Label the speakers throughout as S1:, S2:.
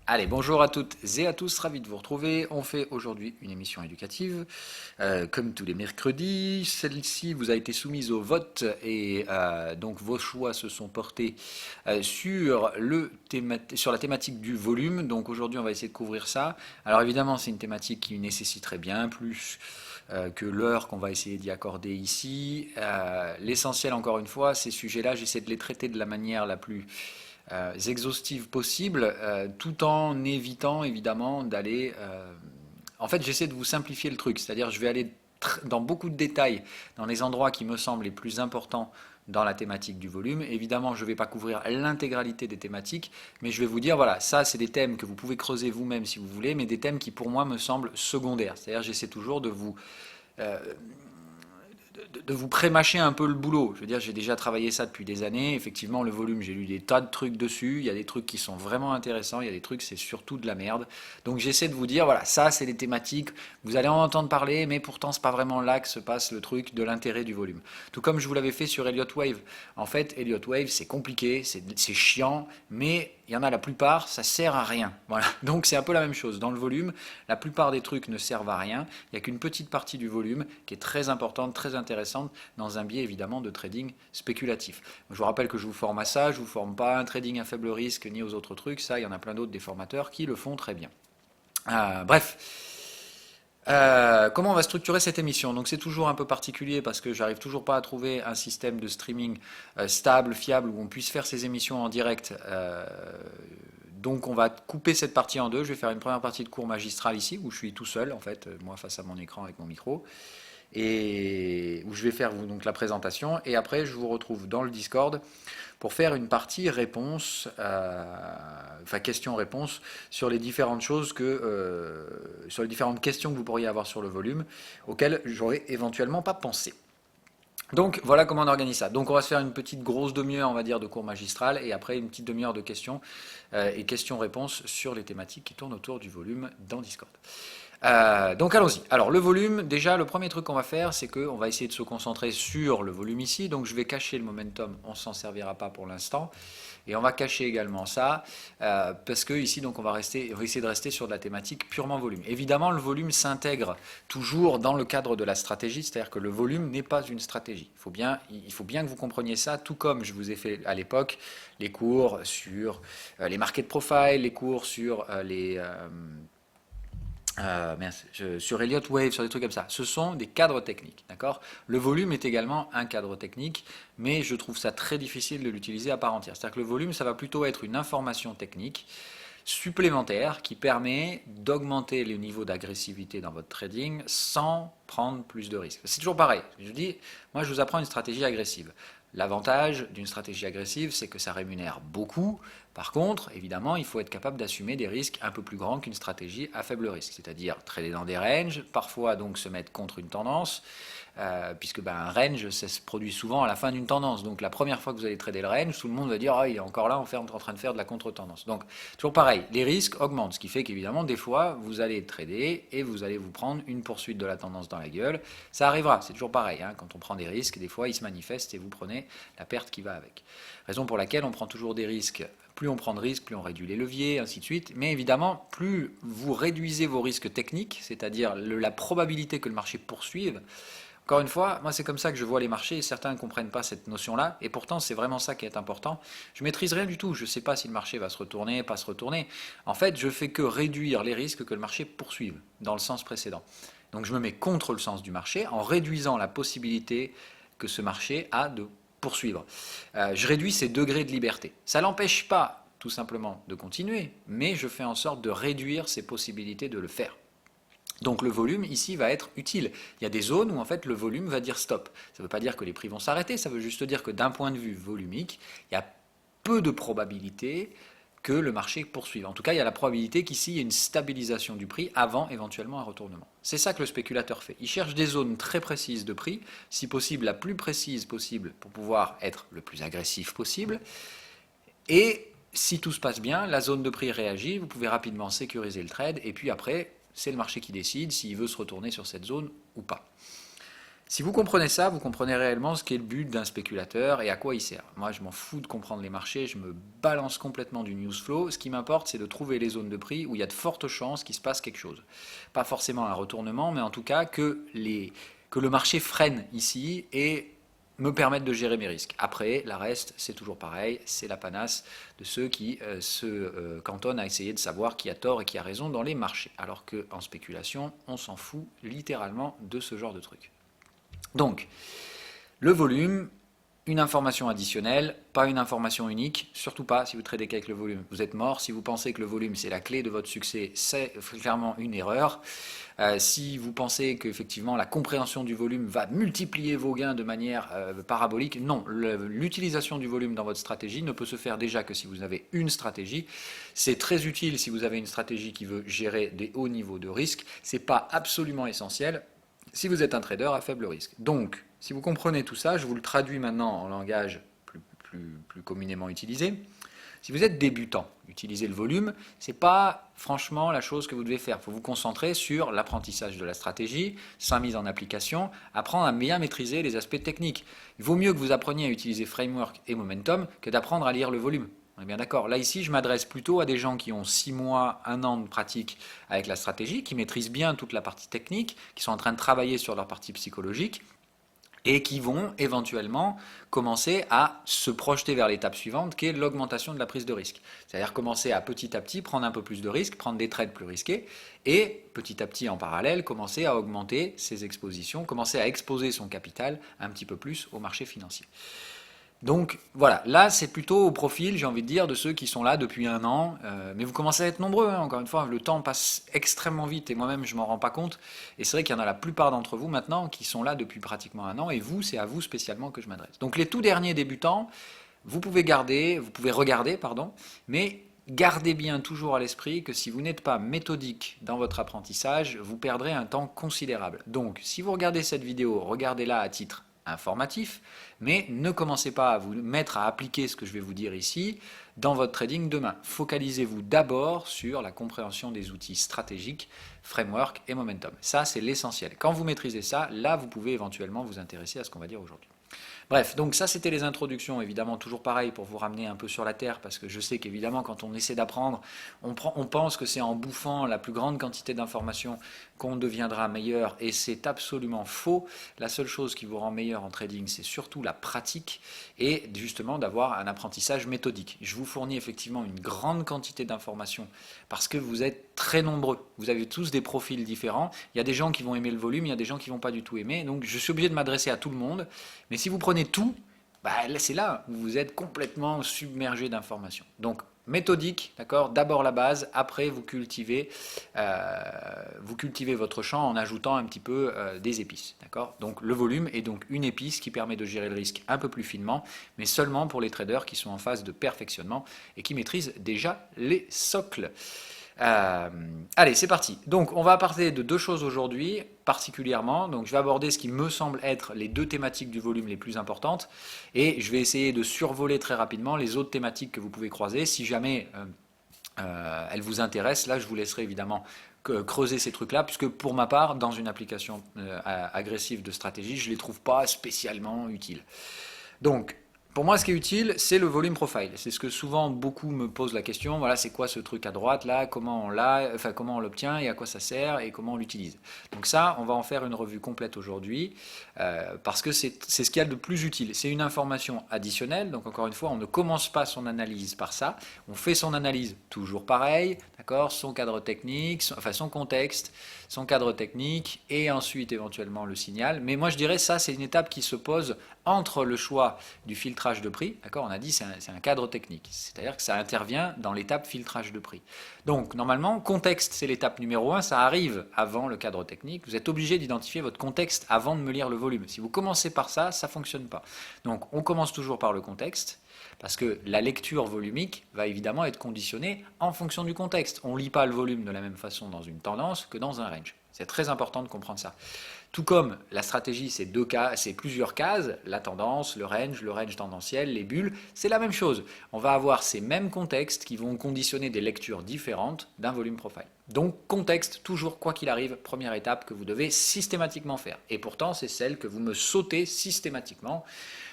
S1: Allez, bonjour à toutes et à tous, ravi de vous retrouver. On fait aujourd'hui une émission éducative, comme tous les mercredis. Celle-ci vous a été soumise au vote et donc vos choix se sont portés sur la thématique du volume. Donc aujourd'hui, on va essayer de couvrir ça. Alors évidemment, c'est une thématique qui nécessiterait bien plus que l'heure qu'on va essayer d'y accorder ici. L'essentiel, encore une fois, ces sujets-là, j'essaie de les traiter de la manière la plus exhaustives possibles, tout en évitant évidemment d'aller... En fait, j'essaie de vous simplifier le truc, c'est-à-dire je vais aller dans beaucoup de détails dans les endroits qui me semblent les plus importants dans la thématique du volume. Évidemment, je ne vais pas couvrir l'intégralité des thématiques, mais je vais vous dire, voilà, ça c'est des thèmes que vous pouvez creuser vous-même si vous voulez, mais des thèmes qui pour moi me semblent secondaires. C'est-à-dire j'essaie toujours de vous... euh, de vous prémâcher un peu le boulot. Je veux dire, j'ai déjà travaillé ça depuis des années. Effectivement, le volume, j'ai lu des tas de trucs dessus. Il y a des trucs qui sont vraiment intéressants. Il y a des trucs, c'est surtout de la merde. Donc j'essaie de vous dire, voilà, ça, c'est des thématiques. Vous allez en entendre parler, mais pourtant, c'est pas vraiment là que se passe le truc de l'intérêt du volume. Tout comme je vous l'avais fait sur Elliott Wave. En fait, Elliott Wave, c'est compliqué, c'est chiant, mais il y en a la plupart, ça sert à rien. Voilà. Donc c'est un peu la même chose. Dans le volume, la plupart des trucs ne servent à rien. Il n'y a qu'une petite partie du volume qui est très importante, très intéressante, dans un biais évidemment de trading spéculatif. Je vous rappelle que je vous forme à ça, je ne vous forme pas à un trading à faible risque ni aux autres trucs. Ça, il y en a plein d'autres des formateurs qui le font très bien. Bref. Comment on va structurer cette émission? Donc c'est toujours un peu particulier parce que j'arrive toujours pas à trouver un système de streaming stable, fiable où on puisse faire ces émissions en direct. Donc on va couper cette partie en deux. Je vais faire une première partie de cours magistral ici où je suis tout seul en fait, moi face à mon écran avec mon micro, et où je vais faire donc la présentation. Et après je vous retrouve dans le Discord pour faire une partie réponse, enfin question-réponse sur les différentes choses sur les différentes questions que vous pourriez avoir sur le volume, auxquelles j'aurais éventuellement pas pensé. Donc voilà comment on organise ça. Donc on va se faire une petite grosse demi-heure, on va dire, de cours magistral, et après une petite demi-heure de questions et questions-réponses sur les thématiques qui tournent autour du volume dans Discord. Donc allons-y. Alors le volume, déjà le premier truc qu'on va faire, c'est qu'on va essayer de se concentrer sur le volume ici. Donc je vais cacher le momentum, on s'en servira pas pour l'instant. Et on va cacher également ça, parce que ici donc on va essayer de rester sur de la thématique purement volume. Évidemment, le volume s'intègre toujours dans le cadre de la stratégie, c'est-à-dire que le volume n'est pas une stratégie. Il faut bien que vous compreniez ça, tout comme je vous ai fait à l'époque les cours sur les market profiles, les cours sur sur Elliott Wave, sur des trucs comme ça. Ce sont des cadres techniques, d'accord? Le volume est également un cadre technique, mais je trouve ça très difficile de l'utiliser à part entière. C'est-à-dire que le volume, ça va plutôt être une information technique supplémentaire qui permet d'augmenter le niveau d'agressivité dans votre trading sans prendre plus de risques. C'est toujours pareil. Je dis, moi je vous apprends une stratégie agressive. L'avantage d'une stratégie agressive, c'est que ça rémunère beaucoup. Par contre, évidemment, il faut être capable d'assumer des risques un peu plus grands qu'une stratégie à faible risque, c'est-à-dire trader dans des ranges, parfois donc se mettre contre une tendance, puisque un range, ça se produit souvent à la fin d'une tendance. Donc la première fois que vous allez trader le range, tout le monde va dire ah, il est encore là en train de faire de la contre-tendance. Donc toujours pareil, les risques augmentent, ce qui fait qu'évidemment des fois vous allez trader et vous allez vous prendre une poursuite de la tendance dans la gueule. Ça arrivera, c'est toujours pareil, hein, quand on prend des risques, des fois ils se manifestent et vous prenez la perte qui va avec. Raison pour laquelle on prend toujours des risques. Plus on prend de risques, plus on réduit les leviers, ainsi de suite. Mais évidemment, plus vous réduisez vos risques techniques, c'est-à-dire la probabilité que le marché poursuive. Encore une fois, moi c'est comme ça que je vois les marchés, et certains ne comprennent pas cette notion-là, et pourtant c'est vraiment ça qui est important. Je maîtrise rien du tout, je ne sais pas si le marché va se retourner, pas se retourner. En fait, je fais que réduire les risques que le marché poursuive, dans le sens précédent. Donc je me mets contre le sens du marché en réduisant la possibilité que ce marché a de poursuivre. Je réduis ses degrés de liberté. Ça ne l'empêche pas tout simplement de continuer, mais je fais en sorte de réduire ses possibilités de le faire. Donc le volume ici va être utile. Il y a des zones où en fait le volume va dire stop. Ça ne veut pas dire que les prix vont s'arrêter, ça veut juste dire que d'un point de vue volumique, il y a peu de probabilité que le marché poursuive. En tout cas, il y a la probabilité qu'ici il y ait une stabilisation du prix avant éventuellement un retournement. C'est ça que le spéculateur fait. Il cherche des zones très précises de prix, si possible la plus précise possible pour pouvoir être le plus agressif possible. Et si tout se passe bien, la zone de prix réagit, vous pouvez rapidement sécuriser le trade et puis après c'est le marché qui décide s'il veut se retourner sur cette zone ou pas. Si vous comprenez ça, vous comprenez réellement ce qu'est le but d'un spéculateur et à quoi il sert. Moi, je m'en fous de comprendre les marchés, je me balance complètement du news flow. Ce qui m'importe, c'est de trouver les zones de prix où il y a de fortes chances qu'il se passe quelque chose. Pas forcément un retournement, mais en tout cas que le marché freine ici et me permettre de gérer mes risques. Après, la reste, c'est toujours pareil, c'est la panasse de ceux qui se cantonnent à essayer de savoir qui a tort et qui a raison dans les marchés. Alors qu'en spéculation, on s'en fout littéralement de ce genre de truc. Donc, le volume, une information additionnelle, pas une information unique, surtout pas si vous tradez qu'avec le volume. Vous êtes mort. Si vous pensez que le volume c'est la clé de votre succès, c'est clairement une erreur. Si vous pensez qu'effectivement la compréhension du volume va multiplier vos gains de manière parabolique, non. L'utilisation du volume dans votre stratégie ne peut se faire déjà que si vous avez une stratégie. C'est très utile si vous avez une stratégie qui veut gérer des hauts niveaux de risque. C'est pas absolument essentiel si vous êtes un trader à faible risque. Donc, si vous comprenez tout ça, je vous le traduis maintenant en langage plus communément utilisé. Si vous êtes débutant, utiliser le volume, ce n'est pas franchement la chose que vous devez faire. Il faut vous concentrer sur l'apprentissage de la stratégie, sa mise en application, apprendre à bien maîtriser les aspects techniques. Il vaut mieux que vous appreniez à utiliser framework et momentum que d'apprendre à lire le volume. On est bien d'accord. Là, ici, je m'adresse plutôt à des gens qui ont 6 mois, 1 an de pratique avec la stratégie, qui maîtrisent bien toute la partie technique, qui sont en train de travailler sur leur partie psychologique et qui vont éventuellement commencer à se projeter vers l'étape suivante, qui est l'augmentation de la prise de risque. C'est-à-dire commencer à petit prendre un peu plus de risques, prendre des trades plus risqués, et petit à petit en parallèle, commencer à augmenter ses expositions, commencer à exposer son capital un petit peu plus au marché financier. Donc voilà, là c'est plutôt au profil, j'ai envie de dire, de ceux qui sont là depuis 1 an, mais vous commencez à être nombreux, hein, encore une fois, le temps passe extrêmement vite et moi-même je m'en rends pas compte, et c'est vrai qu'il y en a la plupart d'entre vous maintenant qui sont là depuis pratiquement 1 an, et vous, c'est à vous spécialement que je m'adresse. Donc les tout derniers débutants, vous pouvez regarder, mais gardez bien toujours à l'esprit que si vous n'êtes pas méthodique dans votre apprentissage, vous perdrez un temps considérable. Donc si vous regardez cette vidéo, regardez-la à titre informatif, mais ne commencez pas à vous mettre à appliquer ce que je vais vous dire ici dans votre trading demain. Focalisez-vous d'abord sur la compréhension des outils stratégiques, framework et momentum. Ça, c'est l'essentiel. Quand vous maîtrisez ça, là, vous pouvez éventuellement vous intéresser à ce qu'on va dire aujourd'hui. Bref, donc ça c'était les introductions, évidemment toujours pareil pour vous ramener un peu sur la terre, parce que je sais qu'évidemment quand on essaie d'apprendre, on pense que c'est en bouffant la plus grande quantité d'informations qu'on deviendra meilleur, et c'est absolument faux. La seule chose qui vous rend meilleur en trading, c'est surtout la pratique, et justement d'avoir un apprentissage méthodique. Je vous fournis effectivement une grande quantité d'informations, parce que vous êtes très nombreux, vous avez tous des profils différents, il y a des gens qui vont aimer le volume, il y a des gens qui ne vont pas du tout aimer, donc je suis obligé de m'adresser à tout le monde, mais si vous prenez tout, c'est là où vous êtes complètement submergé d'informations. Donc méthodique, d'accord. D'abord la base, après vous cultivez votre champ en ajoutant un petit peu des épices, d'accord. Donc le volume est donc une épice qui permet de gérer le risque un peu plus finement, mais seulement pour les traders qui sont en phase de perfectionnement et qui maîtrisent déjà les socles. Allez, c'est parti. Donc, on va parler de 2 choses aujourd'hui, particulièrement. Donc, je vais aborder ce qui me semble être les 2 thématiques du volume les plus importantes. Et je vais essayer de survoler très rapidement les autres thématiques que vous pouvez croiser. Si jamais elles vous intéressent, là, je vous laisserai évidemment creuser ces trucs-là, puisque pour ma part, dans une application agressive de stratégie, je ne les trouve pas spécialement utiles. Donc, pour moi, ce qui est utile, c'est le volume profile. C'est ce que souvent beaucoup me posent la question. Voilà, c'est quoi ce truc à droite là? Comment on l'obtient et à quoi ça sert et comment on l'utilise? Donc ça, on va en faire une revue complète aujourd'hui parce que c'est ce qu'il y a de plus utile. C'est une information additionnelle. Donc encore une fois, on ne commence pas son analyse par ça. On fait son analyse toujours pareil, d'accord? Son cadre technique, son contexte, son cadre technique et ensuite éventuellement le signal. Mais moi, je dirais ça, c'est une étape qui se pose entre le choix du filtrage de prix, d'accord, on a dit c'est un cadre technique, c'est-à-dire que ça intervient dans l'étape filtrage de prix. Donc normalement, contexte c'est l'étape numéro 1, ça arrive avant le cadre technique, vous êtes obligé d'identifier votre contexte avant de me lire le volume. Si vous commencez par ça, ça ne fonctionne pas. Donc on commence toujours par le contexte, parce que la lecture volumique va évidemment être conditionnée en fonction du contexte. On ne lit pas le volume de la même façon dans une tendance que dans un range. C'est très important de comprendre ça. Tout comme la stratégie, c'est plusieurs cases, la tendance, le range tendanciel, les bulles, c'est la même chose. On va avoir ces mêmes contextes qui vont conditionner des lectures différentes d'un volume profile. Donc contexte, toujours quoi qu'il arrive, première étape que vous devez systématiquement faire. Et pourtant, c'est celle que vous me sautez systématiquement.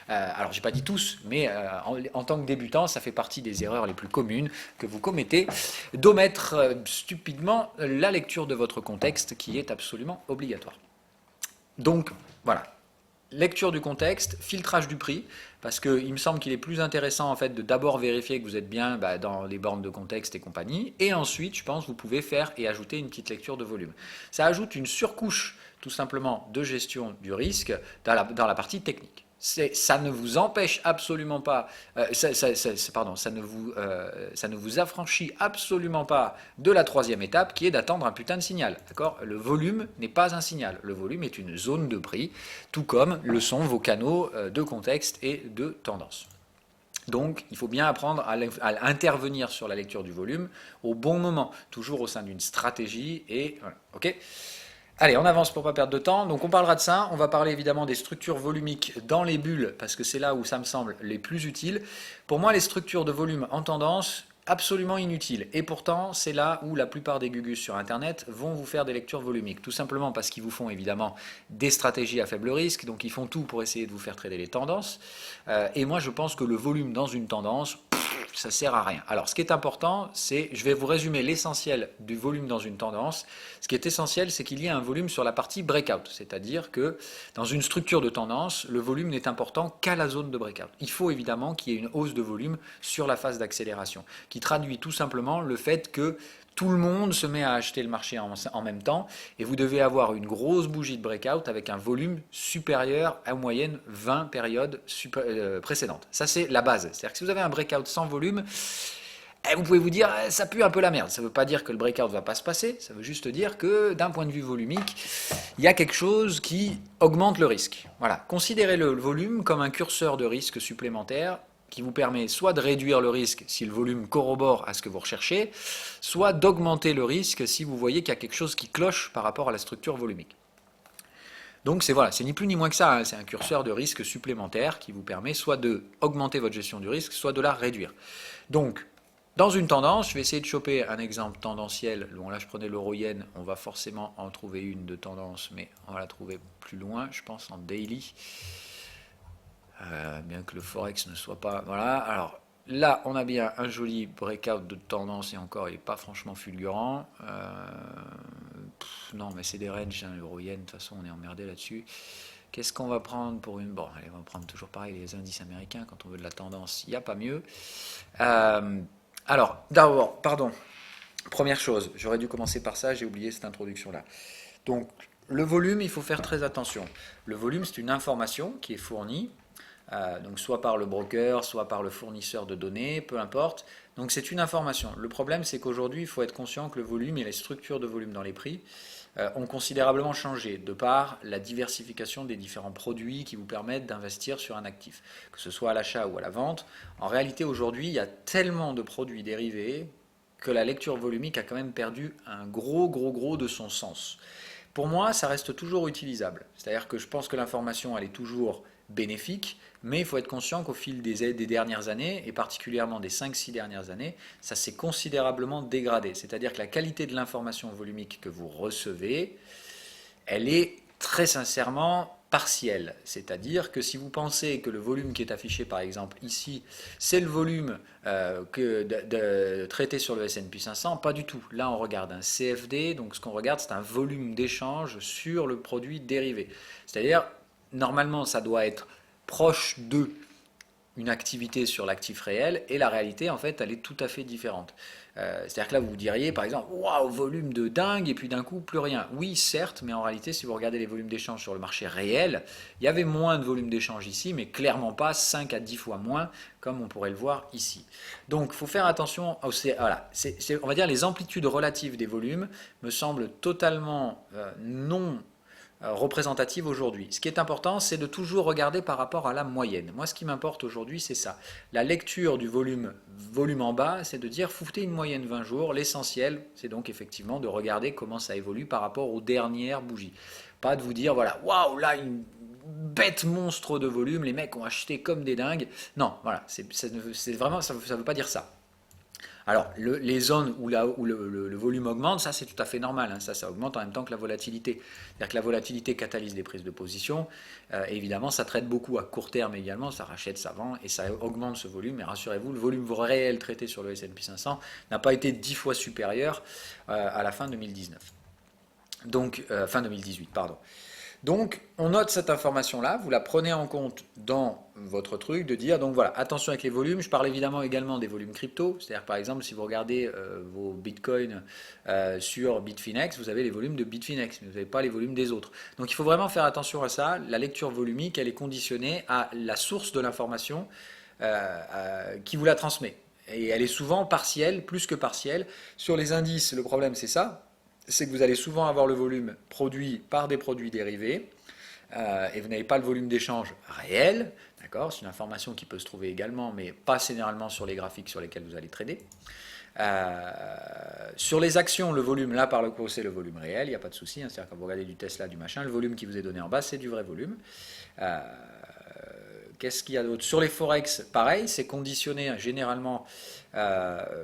S1: Alors, j'ai pas dit tous, mais en tant que débutant, ça fait partie des erreurs les plus communes que vous commettez, d'omettre stupidement la lecture de votre contexte qui est absolument obligatoire. Donc, voilà. Lecture du contexte, filtrage du prix, parce qu'il me semble qu'il est plus intéressant en fait de d'abord vérifier que vous êtes bien dans les bornes de contexte et compagnie, et ensuite, je pense, vous pouvez faire et ajouter une petite lecture de volume. Ça ajoute une surcouche, tout simplement, de gestion du risque dans la partie technique. Ça ne vous empêche absolument pas, ça ne vous affranchit absolument pas de la troisième étape qui est d'attendre un putain de signal. D'accord ? Le volume n'est pas un signal. Le volume est une zone de prix, tout comme le sont vos canaux de contexte et de tendance. Donc, il faut bien apprendre à intervenir sur la lecture du volume au bon moment, toujours au sein d'une stratégie. Et voilà. Ok ? Allez, on avance pour ne pas perdre de temps. Donc on parlera de ça. On va parler évidemment des structures volumiques dans les bulles, parce que c'est là où ça me semble les plus utiles. Pour moi, les structures de volume en tendance, absolument inutiles. Et pourtant, c'est là où la plupart des gugus sur Internet vont vous faire des lectures volumiques. Tout simplement parce qu'ils vous font évidemment des stratégies à faible risque. Donc ils font tout pour essayer de vous faire trader les tendances. Et moi, je pense que le volume dans une tendance, ça sert à rien. Alors, ce qui est important, je vais vous résumer l'essentiel du volume dans une tendance. Ce qui est essentiel, c'est qu'il y ait un volume sur la partie breakout, c'est-à-dire que dans une structure de tendance, le volume n'est important qu'à la zone de breakout. Il faut évidemment qu'il y ait une hausse de volume sur la phase d'accélération, qui traduit tout simplement le fait que tout le monde se met à acheter le marché en même temps et vous devez avoir une grosse bougie de breakout avec un volume supérieur à moyenne 20 périodes précédentes. Ça, c'est la base. C'est-à-dire que si vous avez un breakout sans volume, vous pouvez vous dire ça pue un peu la merde. Ça ne veut pas dire que le breakout ne va pas se passer, ça veut juste dire que d'un point de vue volumique, il y a quelque chose qui augmente le risque. Voilà. Considérez le volume comme un curseur de risque supplémentaire qui vous permet soit de réduire le risque si le volume corrobore à ce que vous recherchez, soit d'augmenter le risque si vous voyez qu'il y a quelque chose qui cloche par rapport à la structure volumique. Donc c'est ni plus ni moins que ça, hein, c'est un curseur de risque supplémentaire qui vous permet soit d'augmenter votre gestion du risque, soit de la réduire. Donc, dans une tendance, je vais essayer de choper un exemple tendanciel. Bon, là, je prenais l'euro-yen, on va forcément en trouver une de tendance, mais on va la trouver plus loin, je pense, en daily. Bien que le forex ne soit pas... Voilà, alors là on a bien un joli breakout de tendance et encore il n'est pas franchement fulgurant. Non mais c'est des ranges, hein, l'euro-yen, de toute façon on est emmerdé là-dessus. Qu'est-ce qu'on va prendre pour une... Bon, allez, on va prendre toujours pareil les indices américains quand on veut de la tendance, il n'y a pas mieux. Alors, d'abord, pardon, première chose, j'aurais dû commencer par ça, j'ai oublié cette introduction-là. Donc, le volume, il faut faire très attention. Le volume, c'est une information qui est fournie, donc soit par le broker, soit par le fournisseur de données, peu importe. Donc c'est une information. Le problème, c'est qu'aujourd'hui, il faut être conscient que le volume et les structures de volume dans les prix ont considérablement changé de par la diversification des différents produits qui vous permettent d'investir sur un actif, que ce soit à l'achat ou à la vente. En réalité, aujourd'hui, il y a tellement de produits dérivés que la lecture volumique a quand même perdu un gros de son sens. Pour moi, ça reste toujours utilisable. C'est-à-dire que je pense que l'information, elle est toujours bénéfique, mais il faut être conscient qu'au fil des dernières années, et particulièrement des 5-6 dernières années, ça s'est considérablement dégradé. C'est-à-dire que la qualité de l'information volumique que vous recevez, elle est très sincèrement partielle. C'est-à-dire que si vous pensez que le volume qui est affiché par exemple ici, c'est le volume traité sur le S&P 500, pas du tout. Là on regarde un CFD, donc ce qu'on regarde c'est un volume d'échange sur le produit dérivé. C'est-à-dire, normalement ça doit être proche de une activité sur l'actif réel, et la réalité en fait elle est tout à fait différente. C'est-à-dire que là vous diriez par exemple waouh, volume de dingue, et puis d'un coup plus rien. Oui certes, mais en réalité si vous regardez les volumes d'échange sur le marché réel, il y avait moins de volume d'échange ici, mais clairement pas 5 à 10 fois moins comme on pourrait le voir ici. Donc il faut faire attention, voilà, on va dire les amplitudes relatives des volumes me semblent totalement non représentative aujourd'hui. Ce qui est important, c'est de toujours regarder par rapport à la moyenne. Moi, ce qui m'importe aujourd'hui, c'est ça. La lecture du volume en bas, c'est de dire foutez une moyenne 20 jours. L'essentiel, c'est donc effectivement de regarder comment ça évolue par rapport aux dernières bougies. Pas de vous dire, voilà, waouh, là, une bête monstre de volume, les mecs ont acheté comme des dingues. Non, voilà, c'est vraiment, ça ne veut pas dire ça. Alors, les zones où le volume augmente, ça c'est tout à fait normal, hein, ça augmente en même temps que la volatilité. C'est-à-dire que la volatilité catalyse les prises de position, et évidemment ça traite beaucoup à court terme également, ça rachète, ça vend, et ça augmente ce volume, et rassurez-vous, le volume réel traité sur le S&P 500 n'a pas été 10 fois supérieur à la fin 2019. Donc, fin 2018, pardon. Donc, on note cette information-là, vous la prenez en compte dans votre truc de dire, donc voilà, attention avec les volumes. Je parle évidemment également des volumes crypto, c'est-à-dire par exemple, si vous regardez vos bitcoins sur Bitfinex, vous avez les volumes de Bitfinex, mais vous n'avez pas les volumes des autres. Donc, il faut vraiment faire attention à ça. La lecture volumique, elle est conditionnée à la source de l'information qui vous la transmet. Et elle est souvent partielle, plus que partielle. Sur les indices, le problème, c'est ça. C'est que vous allez souvent avoir le volume produit par des produits dérivés et vous n'avez pas le volume d'échange réel, d'accord? C'est une information qui peut se trouver également, mais pas généralement sur les graphiques sur lesquels vous allez trader. Sur les actions, le volume, là par le coup, c'est le volume réel, il n'y a pas de souci, hein, c'est-à-dire quand vous regardez du Tesla, du machin, le volume qui vous est donné en bas, c'est du vrai volume. Qu'est-ce qu'il y a d'autre? Sur les forex, pareil, c'est conditionné généralement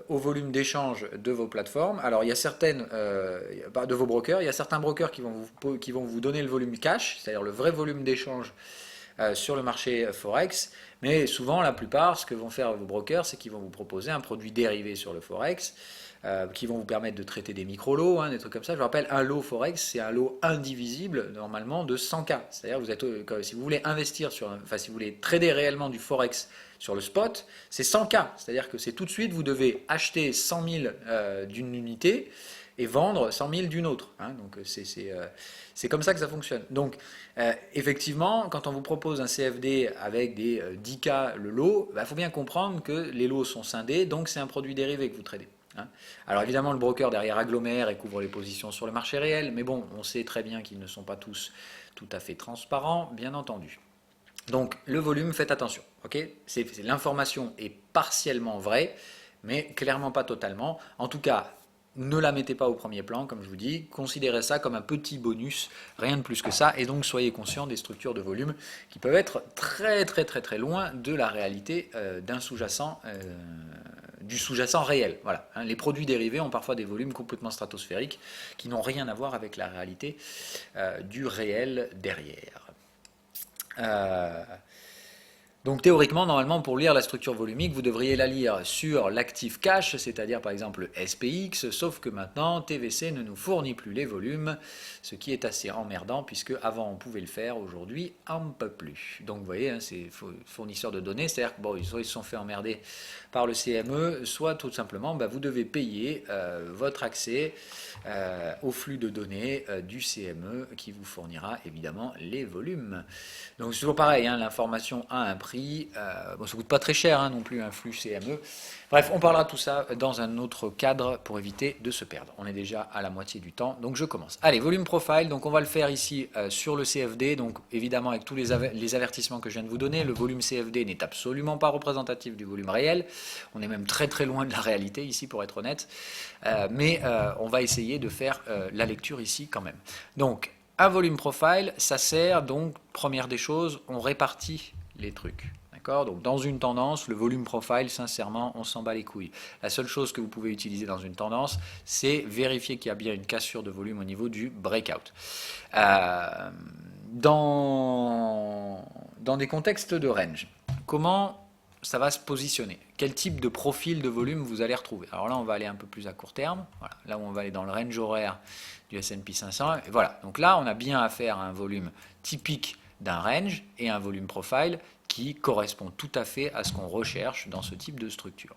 S1: au volume d'échange de vos plateformes. Alors il y a certaines, de vos brokers, il y a certains brokers qui vont vous donner le volume cash, c'est-à-dire le vrai volume d'échange sur le marché forex, mais souvent la plupart, ce que vont faire vos brokers, c'est qu'ils vont vous proposer un produit dérivé sur le forex, qui vont vous permettre de traiter des micro-lots, hein, des trucs comme ça. Je vous rappelle, un lot forex, c'est un lot indivisible, normalement, de 100 k. C'est-à-dire, si vous voulez investir si vous voulez trader réellement du forex sur le spot, c'est 100 k. C'est-à-dire que c'est tout de suite, vous devez acheter 100 000 d'une unité et vendre 100 000 d'une autre. Hein. Donc, c'est comme ça que ça fonctionne. Donc, effectivement, quand on vous propose un CFD avec des 10 k le lot, il faut bien comprendre que les lots sont scindés, donc c'est un produit dérivé que vous tradez. Alors évidemment, le broker derrière agglomère et couvre les positions sur le marché réel, mais bon, on sait très bien qu'ils ne sont pas tous tout à fait transparents, bien entendu. Donc le volume, faites attention, ok? L'information est partiellement vraie, mais clairement pas totalement. En tout cas, ne la mettez pas au premier plan, comme je vous dis, considérez ça comme un petit bonus, rien de plus que ça, et donc soyez conscient des structures de volume qui peuvent être très très très très loin de la réalité d'un sous-jacent du sous-jacent réel. Voilà. Hein, les produits dérivés ont parfois des volumes complètement stratosphériques qui n'ont rien à voir avec la réalité du réel derrière. Donc théoriquement, normalement, pour lire la structure volumique, vous devriez la lire sur l'actif cash, c'est-à-dire par exemple SPX, sauf que maintenant, TVC ne nous fournit plus les volumes, ce qui est assez emmerdant, puisque avant on pouvait le faire, aujourd'hui on ne peut plus. Donc vous voyez, hein, c'est fournisseur de données, c'est-à-dire que bon, soit ils se sont fait emmerder par le CME, soit tout simplement, vous devez payer votre accès au flux de données du CME qui vous fournira évidemment les volumes. Donc c'est toujours pareil, hein, l'information a un prix. Ça ne coûte pas très cher non plus un flux CME. Bref, on parlera de tout ça dans un autre cadre pour éviter de se perdre. On est déjà à la moitié du temps, donc je commence. Allez, volume profile, donc on va le faire ici sur le CFD, donc évidemment avec tous les avertissements que je viens de vous donner, le volume CFD n'est absolument pas représentatif du volume réel, on est même très très loin de la réalité ici pour être honnête, mais on va essayer de faire la lecture ici quand même. Donc, un volume profile, ça sert donc, première des choses, on répartit les trucs. Donc dans une tendance, le volume profile, sincèrement, on s'en bat les couilles. La seule chose que vous pouvez utiliser dans une tendance, c'est vérifier qu'il y a bien une cassure de volume au niveau du breakout. Dans des contextes de range, comment ça va se positionner? Quel type de profil de volume vous allez retrouver? Alors là, on va aller un peu plus à court terme. Voilà. Là où on va aller dans le range horaire du S&P 500. Et voilà. Donc là, on a bien affaire à un volume typique d'un range et un volume profile qui correspond tout à fait à ce qu'on recherche dans ce type de structure.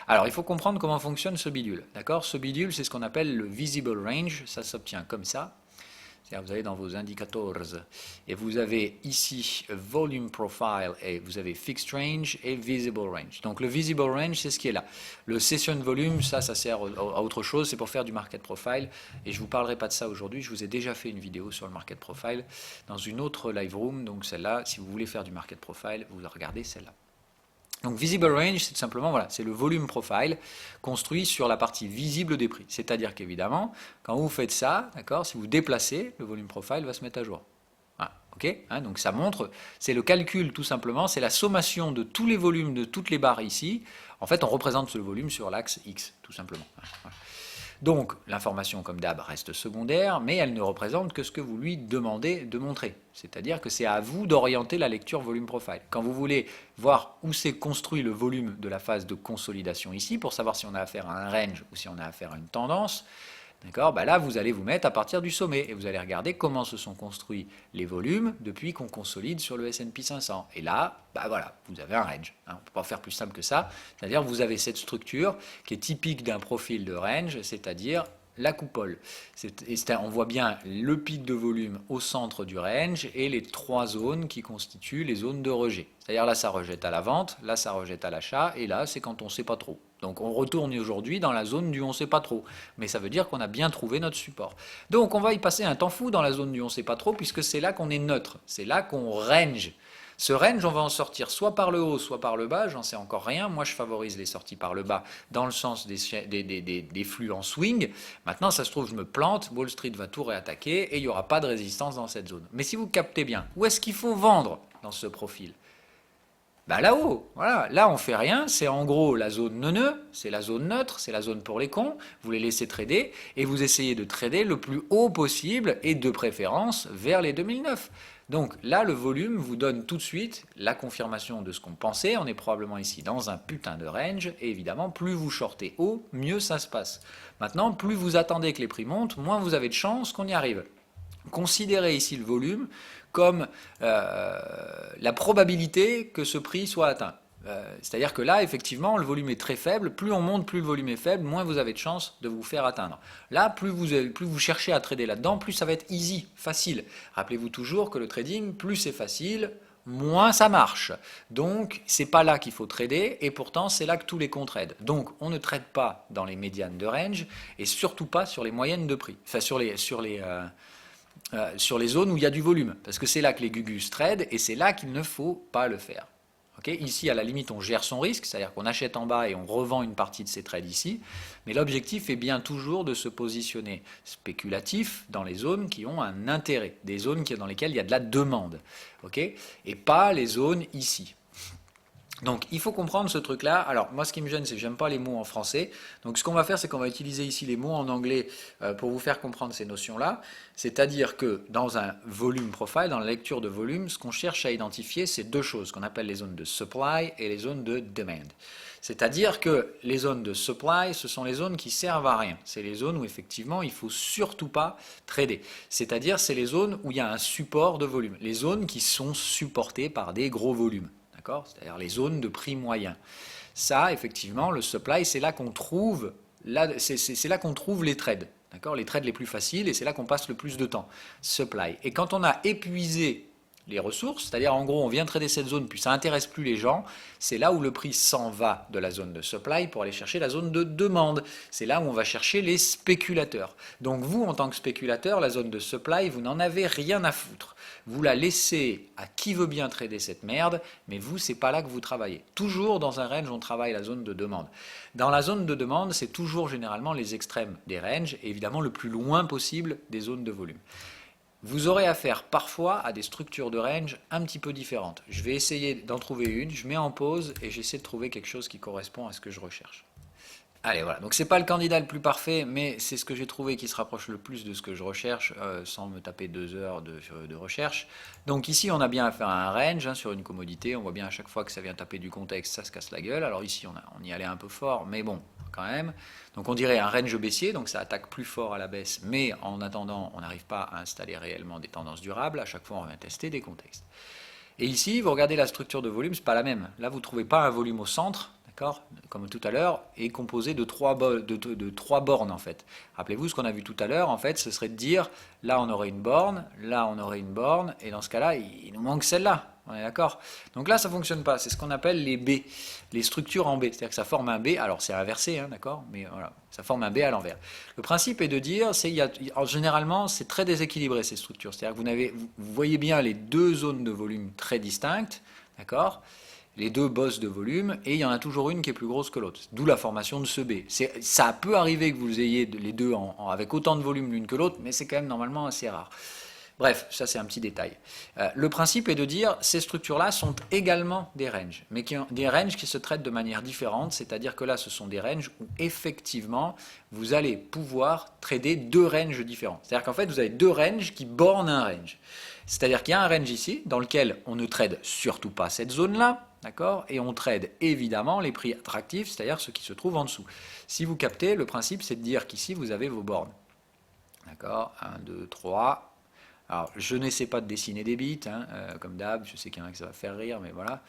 S1: Alors, il faut comprendre comment fonctionne ce bidule. D'accord? Ce bidule, c'est ce qu'on appelle le visible range. Ça s'obtient comme ça. C'est-à-dire vous allez dans vos indicators et vous avez ici volume profile et vous avez fixed range et visible range. Donc le visible range, c'est ce qui est là. Le session volume, ça sert à autre chose, c'est pour faire du market profile et je ne vous parlerai pas de ça aujourd'hui. Je vous ai déjà fait une vidéo sur le market profile dans une autre live room, donc celle-là, si vous voulez faire du market profile, vous regardez celle-là. Donc visible range, c'est tout simplement, voilà, c'est le volume profile construit sur la partie visible des prix. C'est-à-dire qu'évidemment, quand vous faites ça, d'accord, si vous déplacez, le volume profile va se mettre à jour. Voilà, ok, hein, donc ça montre, c'est le calcul tout simplement, c'est la sommation de tous les volumes de toutes les barres ici. En fait, on représente ce volume sur l'axe X, tout simplement. Voilà. Donc, l'information, comme d'hab, reste secondaire, mais elle ne représente que ce que vous lui demandez de montrer. C'est-à-dire que c'est à vous d'orienter la lecture volume profile. Quand vous voulez voir où s'est construit le volume de la phase de consolidation ici, pour savoir si on a affaire à un range ou si on a affaire à une tendance, d'accord, bah là, vous allez vous mettre à partir du sommet et vous allez regarder comment se sont construits les volumes depuis qu'on consolide sur le S&P 500. Et là, bah voilà, vous avez un range. Hein, on ne peut pas faire plus simple que ça. C'est-à-dire vous avez cette structure qui est typique d'un profil de range, c'est-à-dire la coupole. On voit bien le pic de volume au centre du range et les trois zones qui constituent les zones de rejet. C'est-à-dire là, ça rejette à la vente, là, ça rejette à l'achat, et là, c'est quand on ne sait pas trop. Donc on retourne aujourd'hui dans la zone du on ne sait pas trop. Mais ça veut dire qu'on a bien trouvé notre support. Donc on va y passer un temps fou dans la zone du on ne sait pas trop, puisque c'est là qu'on est neutre. C'est là qu'on range. Ce range, on va en sortir soit par le haut, soit par le bas, j'en sais encore rien. Moi, je favorise les sorties par le bas dans le sens des flux en swing. Maintenant, ça se trouve, je me plante, Wall Street va tout réattaquer et il n'y aura pas de résistance dans cette zone. Mais si vous captez bien, où est-ce qu'il faut vendre dans ce profil ? Bah là-haut, voilà, là on fait rien, c'est en gros la zone neuneu, c'est la zone neutre, c'est la zone pour les cons, vous les laissez trader et vous essayez de trader le plus haut possible et de préférence vers les 2009. Donc là le volume vous donne tout de suite la confirmation de ce qu'on pensait, on est probablement ici dans un putain de range et évidemment plus vous shortez haut, mieux ça se passe. Maintenant plus vous attendez que les prix montent, moins vous avez de chances qu'on y arrive. Considérez ici le volume comme la probabilité que ce prix soit atteint. C'est-à-dire que là, effectivement, le volume est très faible. Plus on monte, plus le volume est faible, moins vous avez de chances de vous faire atteindre. Là, plus vous cherchez à trader là-dedans, plus ça va être easy, facile. Rappelez-vous toujours que le trading, plus c'est facile, moins ça marche. Donc, c'est pas là qu'il faut trader, et pourtant, c'est là que tous les cons tradent. Donc, on ne trade pas dans les médianes de range, et surtout pas sur les moyennes de prix. Enfin, sur les zones où il y a du volume, parce que c'est là que les gugus tradent et c'est là qu'il ne faut pas le faire. Okay, ici, à la limite, on gère son risque, c'est-à-dire qu'on achète en bas et on revend une partie de ses trades ici, mais l'objectif est bien toujours de se positionner spéculatif dans les zones qui ont un intérêt, des zones dans lesquelles il y a de la demande, okay, et pas les zones ici. Donc il faut comprendre ce truc-là. Alors moi ce qui me gêne c'est que j'aime pas les mots en français. Donc ce qu'on va faire c'est qu'on va utiliser ici les mots en anglais pour vous faire comprendre ces notions-là. C'est-à-dire que dans un volume profile, dans la lecture de volume, ce qu'on cherche à identifier c'est deux choses qu'on appelle les zones de supply et les zones de demand. C'est-à-dire que les zones de supply, ce sont les zones qui servent à rien. C'est les zones où effectivement il ne faut surtout pas trader. C'est-à-dire c'est les zones où il y a un support de volume. Les zones qui sont supportées par des gros volumes. C'est-à-dire les zones de prix moyen. Ça, effectivement, le supply, c'est là qu'on trouve, c'est là qu'on trouve les trades. Les trades les plus faciles, et c'est là qu'on passe le plus de temps. Supply. Et quand on a épuisé les ressources, c'est-à-dire en gros on vient trader cette zone, puis ça n'intéresse plus les gens, c'est là où le prix s'en va de la zone de supply pour aller chercher la zone de demande. C'est là où on va chercher les spéculateurs. Donc vous, en tant que spéculateur, la zone de supply, vous n'en avez rien à foutre. Vous la laissez à qui veut bien trader cette merde, mais vous, c'est pas là que vous travaillez. Toujours dans un range, on travaille la zone de demande. Dans la zone de demande, c'est toujours généralement les extrêmes des ranges, et évidemment le plus loin possible des zones de volume. Vous aurez affaire parfois à des structures de range un petit peu différentes. Je vais essayer d'en trouver une, je mets en pause et j'essaie de trouver quelque chose qui correspond à ce que je recherche. Allez, voilà, donc c'est pas le candidat le plus parfait, mais c'est ce que j'ai trouvé qui se rapproche le plus de ce que je recherche, sans me taper 2 heures de recherche. Donc ici, on a bien affaire à un range, sur une commodité, on voit bien à chaque fois que ça vient taper du contexte, ça se casse la gueule. Alors ici, on y allait un peu fort, mais bon, quand même. Donc on dirait un range baissier, donc ça attaque plus fort à la baisse, mais en attendant, on n'arrive pas à installer réellement des tendances durables, à chaque fois on vient tester des contextes. Et ici, vous regardez la structure de volume, c'est pas la même. Là, vous ne trouvez pas un volume au centre, d'accord, comme tout à l'heure, est composé de trois bornes en fait. Rappelez-vous ce qu'on a vu tout à l'heure, en fait, ce serait de dire, là on aurait une borne, là on aurait une borne, et dans ce cas-là, il nous manque celle-là. On est d'accord? Donc là, ça ne fonctionne pas. C'est ce qu'on appelle les B, les structures en B. C'est-à-dire que ça forme un B. Alors c'est inversé, hein, d'accord? Mais voilà, ça forme un B à l'envers. Le principe est de dire, généralement, c'est très déséquilibré ces structures. C'est-à-dire que vous voyez bien les deux zones de volume très distinctes, d'accord? Les deux bosses de volume, et il y en a toujours une qui est plus grosse que l'autre. D'où la formation de ce B. Ça peut arriver que vous ayez les deux avec autant de volume l'une que l'autre, mais c'est quand même normalement assez rare. Bref, ça c'est un petit détail. Le principe est de dire ces structures-là sont également des ranges, mais des ranges qui se traitent de manière différente, c'est-à-dire que là ce sont des ranges où effectivement vous allez pouvoir trader deux ranges différents. C'est-à-dire qu'en fait vous avez deux ranges qui bornent un range. C'est-à-dire qu'il y a un range ici dans lequel on ne trade surtout pas cette zone-là, d'accord, et on trade évidemment les prix attractifs, c'est-à-dire ceux qui se trouvent en dessous. Si vous captez, le principe c'est de dire qu'ici vous avez vos bornes. D'accord, 1, 2, 3. Alors, je n'essaie pas de dessiner des bits, hein, comme d'hab, je sais qu'il y en a qui ça va faire rire, mais voilà.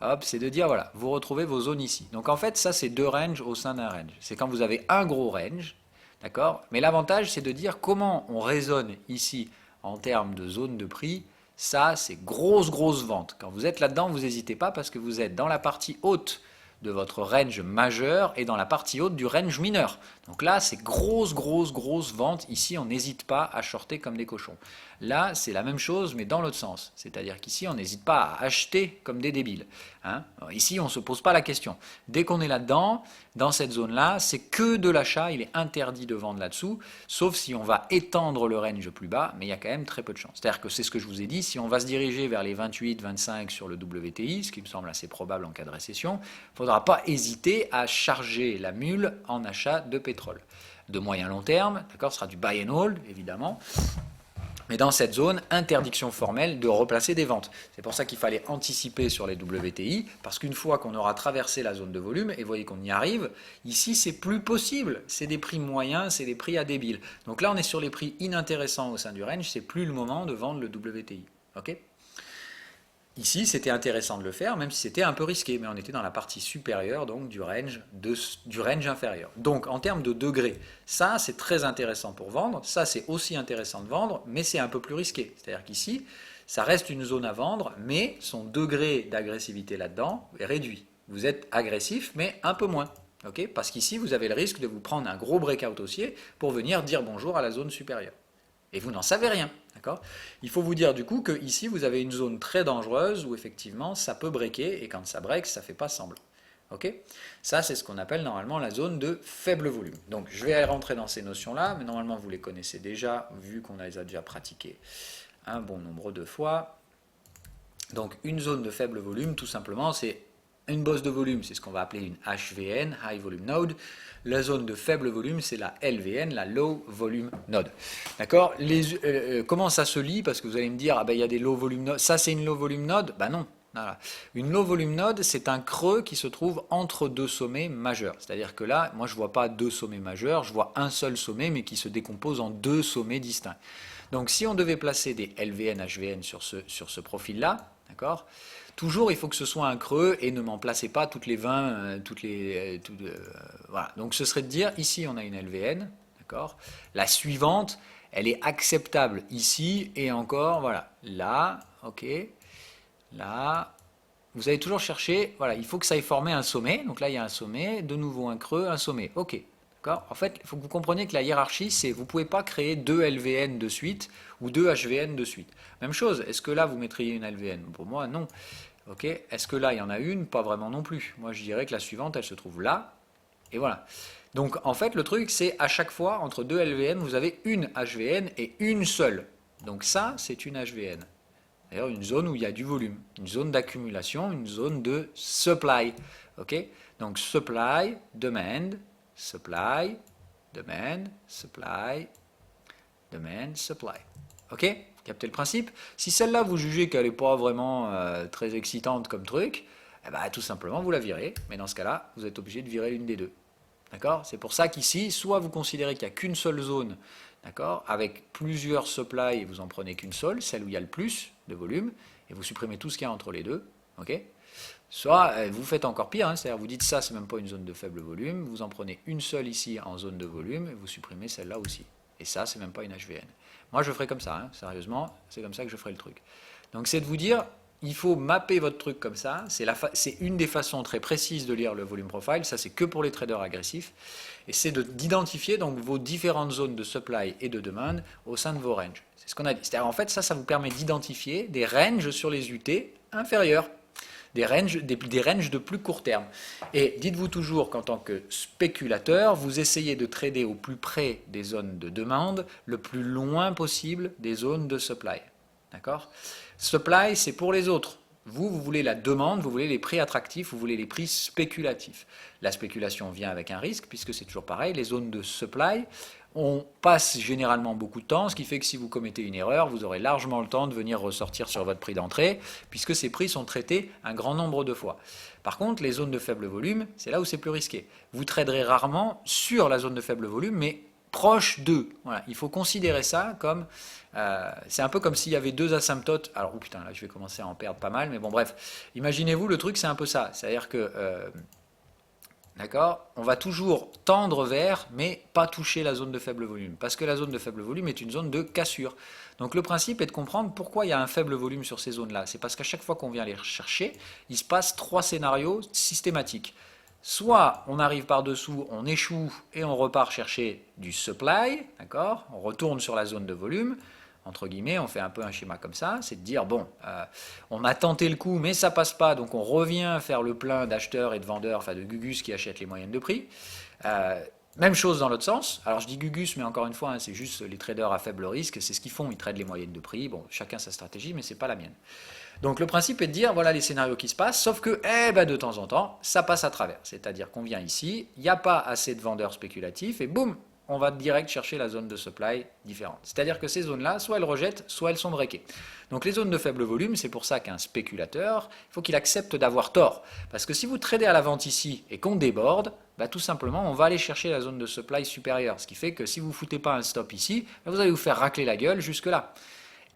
S1: Hop, c'est de dire, voilà, vous retrouvez vos zones ici. Donc en fait, ça c'est deux ranges au sein d'un range. C'est quand vous avez un gros range, d'accord? Mais l'avantage, c'est de dire comment on raisonne ici en termes de zone de prix. Ça, c'est grosse vente. Quand vous êtes là-dedans, vous n'hésitez pas parce que vous êtes dans la partie haute de votre range majeur et dans la partie haute du range mineur. Donc là, c'est grosse vente. Ici, on n'hésite pas à shorter comme des cochons. Là, c'est la même chose, mais dans l'autre sens. C'est-à-dire qu'ici, on n'hésite pas à acheter comme des débiles. Hein? Ici, on ne se pose pas la question. Dès qu'on est là-dedans, dans cette zone-là, c'est que de l'achat. Il est interdit de vendre là-dessous, sauf si on va étendre le range plus bas, mais il y a quand même très peu de chance. C'est-à-dire que c'est ce que je vous ai dit, si on va se diriger vers les 28, 25 sur le WTI, ce qui me semble assez probable en cas de récession, il ne faudra pas hésiter à charger la mule en achat de pétrole. De moyen long terme, d'accord, ce sera du buy and hold, évidemment. Mais dans cette zone, interdiction formelle de replacer des ventes. C'est pour ça qu'il fallait anticiper sur les WTI, parce qu'une fois qu'on aura traversé la zone de volume, et vous voyez qu'on y arrive, ici c'est plus possible. C'est des prix moyens, c'est des prix à débile. Donc là on est sur les prix inintéressants au sein du range, c'est plus le moment de vendre le WTI. Ok ? Ici, c'était intéressant de le faire, même si c'était un peu risqué, mais on était dans la partie supérieure donc, du range inférieur. Donc, en termes de degrés, ça, c'est très intéressant pour vendre, ça, c'est aussi intéressant de vendre, mais c'est un peu plus risqué. C'est-à-dire qu'ici, ça reste une zone à vendre, mais son degré d'agressivité là-dedans est réduit. Vous êtes agressif, mais un peu moins. Okay, parce qu'ici, vous avez le risque de vous prendre un gros breakout haussier pour venir dire bonjour à la zone supérieure. Et vous n'en savez rien. Il faut vous dire du coup que ici vous avez une zone très dangereuse où effectivement ça peut breaker et quand ça break ça ne fait pas semblant. Okay, ça c'est ce qu'on appelle normalement la zone de faible volume. Donc je vais rentrer dans ces notions là, mais normalement vous les connaissez déjà vu qu'on les a déjà pratiquées un bon nombre de fois. Donc une zone de faible volume tout simplement c'est une bosse de volume, c'est ce qu'on va appeler une HVN, High Volume Node. La zone de faible volume, c'est la LVN, la Low Volume Node. D'accord? Comment ça se lit? Parce que vous allez me dire, ah ben il y a des Low Volume Node. Ça, c'est une Low Volume Node? Ben non. Voilà. Une Low Volume Node, c'est un creux qui se trouve entre deux sommets majeurs. C'est-à-dire que là, moi, je ne vois pas deux sommets majeurs, je vois un seul sommet, mais qui se décompose en deux sommets distincts. Donc, si on devait placer des LVN, HVN sur ce profil-là, d'accord? Toujours, il faut que ce soit un creux et ne m'en placez pas toutes les 20, voilà. Donc, ce serait de dire, ici, on a une LVN, d'accord. La suivante, elle est acceptable ici et encore, voilà. Là, ok. Là, vous allez toujours chercher, voilà, il faut que ça ait formé un sommet. Donc là, il y a un sommet, de nouveau un creux, un sommet. Ok. En fait, il faut que vous compreniez que la hiérarchie, c'est vous ne pouvez pas créer deux LVN de suite ou deux HVN de suite. Même chose, est-ce que là, vous mettriez une LVN? Pour moi, non. Okay. Est-ce que là, il y en a une? Pas vraiment non plus. Moi, je dirais que la suivante, elle se trouve là. Et voilà. Donc, en fait, le truc, c'est à chaque fois, entre deux LVN, vous avez une HVN et une seule. Donc ça, c'est une HVN. D'ailleurs, une zone où il y a du volume. Une zone d'accumulation, une zone de supply. Okay. Donc, supply, demand, supply, demand, supply, demand, supply. Ok? Captez le principe? Si celle-là, vous jugez qu'elle n'est pas vraiment très excitante comme truc, eh ben, tout simplement, vous la virez. Mais dans ce cas-là, vous êtes obligé de virer l'une des deux. D'accord? C'est pour ça qu'ici, soit vous considérez qu'il n'y a qu'une seule zone, d'accord, avec plusieurs supply, et vous en prenez qu'une seule, celle où il y a le plus de volume, et vous supprimez tout ce qu'il y a entre les deux. Ok? Soit vous faites encore pire, hein, c'est-à-dire vous dites ça, c'est même pas une zone de faible volume, vous en prenez une seule ici en zone de volume, et vous supprimez celle-là aussi. Et ça, c'est même pas une HVN. Moi, je ferai comme ça, hein, sérieusement, c'est comme ça que je ferai le truc. Donc c'est de vous dire, il faut mapper votre truc comme ça, c'est une des façons très précises de lire le volume profile, ça c'est que pour les traders agressifs, et c'est d'identifier donc vos différentes zones de supply et de demande au sein de vos ranges. C'est ce qu'on a dit. C'est-à-dire en fait ça vous permet d'identifier des ranges sur les UT inférieurs. Des ranges de plus court terme. Et dites-vous toujours qu'en tant que spéculateur, vous essayez de trader au plus près des zones de demande, le plus loin possible des zones de supply. D'accord? Supply, c'est pour les autres. Vous voulez la demande, vous voulez les prix attractifs, vous voulez les prix spéculatifs. La spéculation vient avec un risque, puisque c'est toujours pareil, les zones de supply, on passe généralement beaucoup de temps, ce qui fait que si vous commettez une erreur, vous aurez largement le temps de venir ressortir sur votre prix d'entrée, puisque ces prix sont traités un grand nombre de fois. Par contre, les zones de faible volume, c'est là où c'est plus risqué. Vous traderez rarement sur la zone de faible volume, mais proche d'eux. Voilà, il faut considérer ça comme... c'est un peu comme s'il y avait deux asymptotes. Alors, oh putain, là, je vais commencer à en perdre pas mal, mais bon, bref. Imaginez-vous, le truc, c'est un peu ça. C'est-à-dire que... d'accord, on va toujours tendre vers, mais pas toucher la zone de faible volume. Parce que la zone de faible volume est une zone de cassure. Donc le principe est de comprendre pourquoi il y a un faible volume sur ces zones-là. C'est parce qu'à chaque fois qu'on vient les rechercher, il se passe trois scénarios systématiques. Soit on arrive par-dessous, on échoue et on repart chercher du supply, d'accord? On retourne sur la zone de volume, entre guillemets, on fait un peu un schéma comme ça, c'est de dire, bon, on a tenté le coup, mais ça passe pas, donc on revient faire le plein d'acheteurs et de vendeurs, enfin de Gugus qui achètent les moyennes de prix. Même chose dans l'autre sens. Alors je dis Gugus, mais encore une fois, hein, c'est juste les traders à faible risque, c'est ce qu'ils font, ils tradent les moyennes de prix. Bon, chacun sa stratégie, mais c'est pas la mienne. Donc le principe est de dire, voilà les scénarios qui se passent, sauf que de temps en temps, ça passe à travers. C'est-à-dire qu'on vient ici, il n'y a pas assez de vendeurs spéculatifs, et boum, on va direct chercher la zone de supply différente. C'est-à-dire que ces zones-là, soit elles rejettent, soit elles sont breakées. Donc les zones de faible volume, c'est pour ça qu'un spéculateur, il faut qu'il accepte d'avoir tort. Parce que si vous tradez à la vente ici et qu'on déborde, tout simplement, on va aller chercher la zone de supply supérieure. Ce qui fait que si vous ne foutez pas un stop ici, vous allez vous faire racler la gueule jusque-là.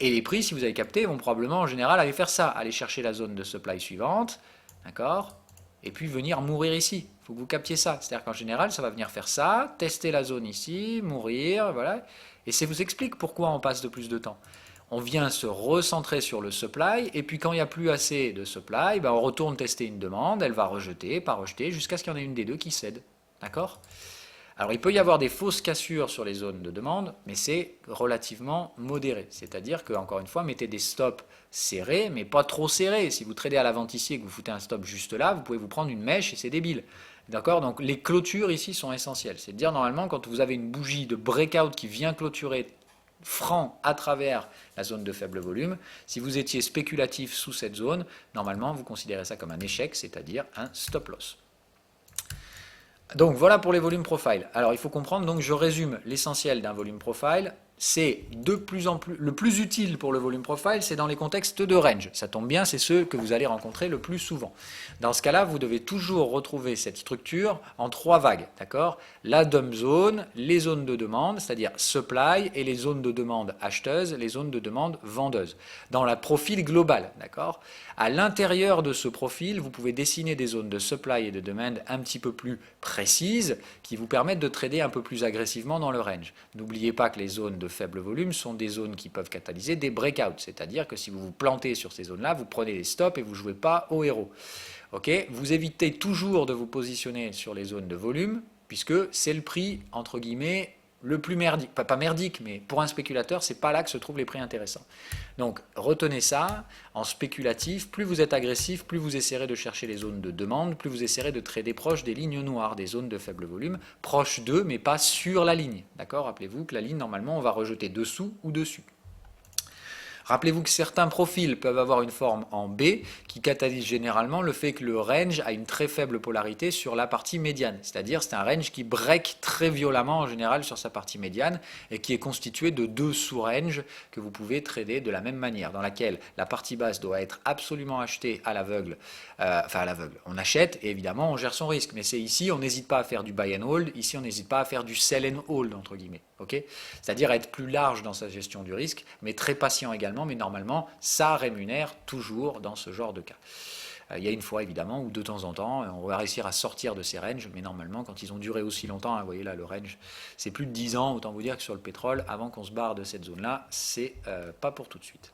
S1: Et les prix, si vous avez capté, vont probablement en général aller faire ça, aller chercher la zone de supply suivante, d'accord, et puis venir mourir ici. Il faut que vous captiez ça. C'est-à-dire qu'en général, ça va venir faire ça, tester la zone ici, mourir, voilà. Et ça vous explique pourquoi on passe de plus de temps. On vient se recentrer sur le supply, et puis quand il n'y a plus assez de supply, on retourne tester une demande, elle va rejeter, pas rejeter, jusqu'à ce qu'il y en ait une des deux qui cède. D'accord ? Alors il peut y avoir des fausses cassures sur les zones de demande, mais c'est relativement modéré. C'est-à-dire que, encore une fois, mettez des stops serrés, mais pas trop serrés. Si vous tradez à la vente ici et que vous foutez un stop juste là, vous pouvez vous prendre une mèche et c'est débile. D'accord? Donc les clôtures ici sont essentielles. C'est de dire normalement quand vous avez une bougie de breakout qui vient clôturer franc à travers la zone de faible volume, si vous étiez spéculatif sous cette zone, normalement vous considérez ça comme un échec, c'est-à-dire un stop loss. Donc voilà pour les volumes profile. Alors il faut comprendre, donc je résume l'essentiel d'un volume profile. C'est de plus en plus, le plus utile pour le volume profile, c'est dans les contextes de range. Ça tombe bien, c'est ceux que vous allez rencontrer le plus souvent. Dans ce cas-là, vous devez toujours retrouver cette structure en trois vagues, d'accord? La dump zone, les zones de demande, c'est-à-dire supply, et les zones de demande acheteuses, les zones de demande vendeuses. Dans le profil global, d'accord? À l'intérieur de ce profil, vous pouvez dessiner des zones de supply et de demande un petit peu plus précises qui vous permettent de trader un peu plus agressivement dans le range. N'oubliez pas que les zones de faible volume sont des zones qui peuvent catalyser des breakouts, c'est-à-dire que si vous vous plantez sur ces zones-là, vous prenez les stops et vous ne jouez pas au héros. Okay, vous évitez toujours de vous positionner sur les zones de volume, puisque c'est le prix, entre guillemets, le plus merdique, pas merdique, mais pour un spéculateur, c'est pas là que se trouvent les prix intéressants. Donc retenez ça, en spéculatif, plus vous êtes agressif, plus vous essaierez de chercher les zones de demande, plus vous essaierez de trader proche des lignes noires, des zones de faible volume, proche d'eux, mais pas sur la ligne. D'accord? Rappelez-vous que la ligne, normalement, on va rejeter dessous ou dessus. Rappelez-vous que certains profils peuvent avoir une forme en B qui catalyse généralement le fait que le range a une très faible polarité sur la partie médiane. C'est-à-dire c'est un range qui break très violemment en général sur sa partie médiane et qui est constitué de deux sous-ranges que vous pouvez trader de la même manière, dans laquelle la partie basse doit être absolument achetée à l'aveugle. Enfin à l'aveugle. On achète et évidemment on gère son risque. Mais c'est ici, on n'hésite pas à faire du buy and hold. Ici, on n'hésite pas à faire du sell and hold, entre guillemets. Okay, c'est-à-dire être plus large dans sa gestion du risque, mais très patient également, mais normalement, ça rémunère toujours dans ce genre de cas. Il y a une fois évidemment où de temps en temps on va réussir à sortir de ces ranges, mais normalement quand ils ont duré aussi longtemps, hein, vous voyez là le range c'est plus de 10 ans, autant vous dire que sur le pétrole, avant qu'on se barre de cette zone là, c'est pas pour tout de suite.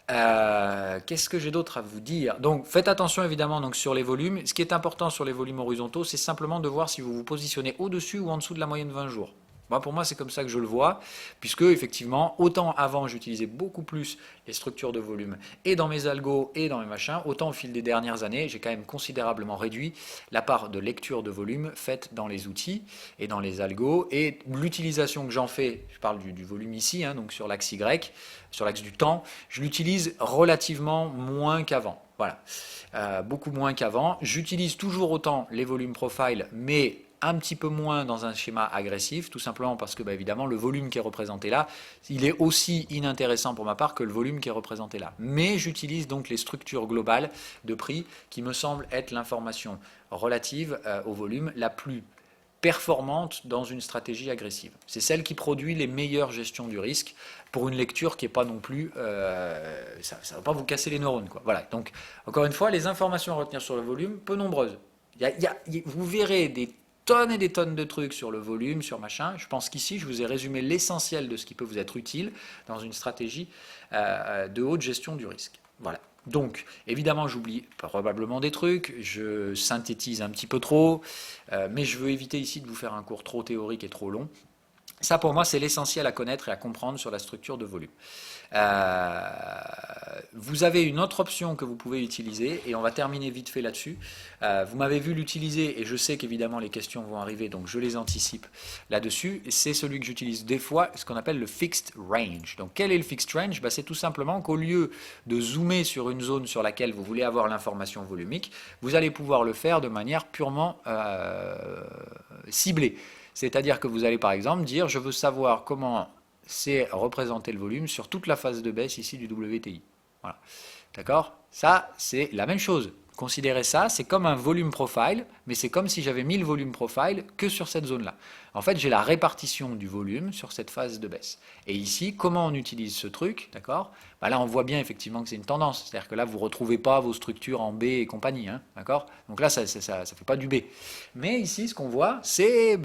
S1: Qu'est-ce que j'ai d'autre à vous dire? Donc faites attention évidemment donc, sur les volumes. Ce qui est important sur les volumes horizontaux, c'est simplement de voir si vous vous positionnez au-dessus ou en dessous de la moyenne 20 jours. Moi, pour moi, c'est comme ça que je le vois, puisque effectivement, autant avant j'utilisais beaucoup plus les structures de volume et dans mes algos et dans mes machins, autant au fil des dernières années, j'ai quand même considérablement réduit la part de lecture de volume faite dans les outils et dans les algos, et l'utilisation que j'en fais, je parle du volume ici, hein, donc sur l'axe Y, sur l'axe du temps, je l'utilise relativement moins qu'avant. Voilà, beaucoup moins qu'avant. J'utilise toujours autant les volumes profile, mais un petit peu moins dans un schéma agressif, tout simplement parce que, évidemment, le volume qui est représenté là, il est aussi inintéressant pour ma part que le volume qui est représenté là. Mais j'utilise donc les structures globales de prix qui me semblent être l'information relative au volume la plus performante dans une stratégie agressive. C'est celle qui produit les meilleures gestions du risque pour une lecture qui n'est pas non plus... ça ne va pas vous casser les neurones, quoi. Voilà. Donc, encore une fois, les informations à retenir sur le volume, peu nombreuses. Vous verrez des tonnes et des tonnes de trucs sur le volume, sur machin. Je pense qu'ici, je vous ai résumé l'essentiel de ce qui peut vous être utile dans une stratégie de haute gestion du risque. Voilà. Donc, évidemment, j'oublie probablement des trucs, je synthétise un petit peu trop, mais je veux éviter ici de vous faire un cours trop théorique et trop long. Ça, pour moi, c'est l'essentiel à connaître et à comprendre sur la structure de volume. Vous avez une autre option que vous pouvez utiliser, et on va terminer vite fait là-dessus. Vous m'avez vu l'utiliser, et je sais qu'évidemment les questions vont arriver, donc je les anticipe là-dessus. C'est celui que j'utilise des fois, ce qu'on appelle le fixed range. Donc quel est le fixed range? C'est tout simplement qu'au lieu de zoomer sur une zone sur laquelle vous voulez avoir l'information volumique, vous allez pouvoir le faire de manière purement ciblée. C'est-à-dire que vous allez par exemple dire, je veux savoir comment c'est représenter le volume sur toute la phase de baisse ici du WTI. Voilà. D'accord? Ça, c'est la même chose. Considérez ça, c'est comme un volume profile, mais c'est comme si j'avais mis le volume profile que sur cette zone-là. En fait, j'ai la répartition du volume sur cette phase de baisse. Et ici, comment on utilise ce truc, d'accord? Là, on voit bien effectivement que c'est une tendance. C'est-à-dire que là, vous ne retrouvez pas vos structures en B et compagnie, hein, d'accord? Donc là, ça ne fait pas du B. Mais ici, ce qu'on voit, c'est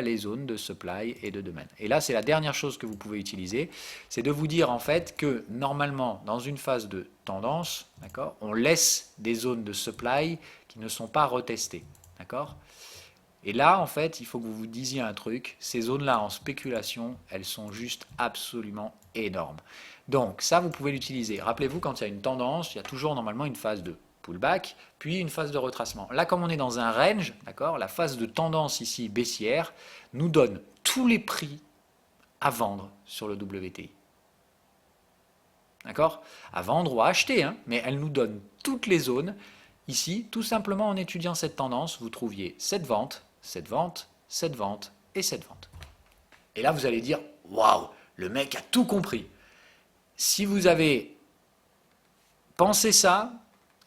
S1: les zones de supply et de demand. Et là, c'est la dernière chose que vous pouvez utiliser, c'est de vous dire en fait que normalement, dans une phase de tendance, d'accord, on laisse des zones de supply qui ne sont pas retestées, d'accord? Et là, en fait, il faut que vous vous disiez un truc, ces zones-là en spéculation, elles sont juste absolument énormes. Donc ça, vous pouvez l'utiliser. Rappelez-vous, quand il y a une tendance, il y a toujours normalement une phase de pullback, puis une phase de retracement. Là, comme on est dans un range, d'accord, la phase de tendance ici baissière nous donne tous les prix à vendre sur le WTI. D'accord? À vendre ou à acheter, hein, mais elle nous donne toutes les zones. Ici, tout simplement en étudiant cette tendance, vous trouviez cette vente, cette vente, cette vente et cette vente. Et là, vous allez dire, waouh, le mec a tout compris. Si vous avez pensé ça,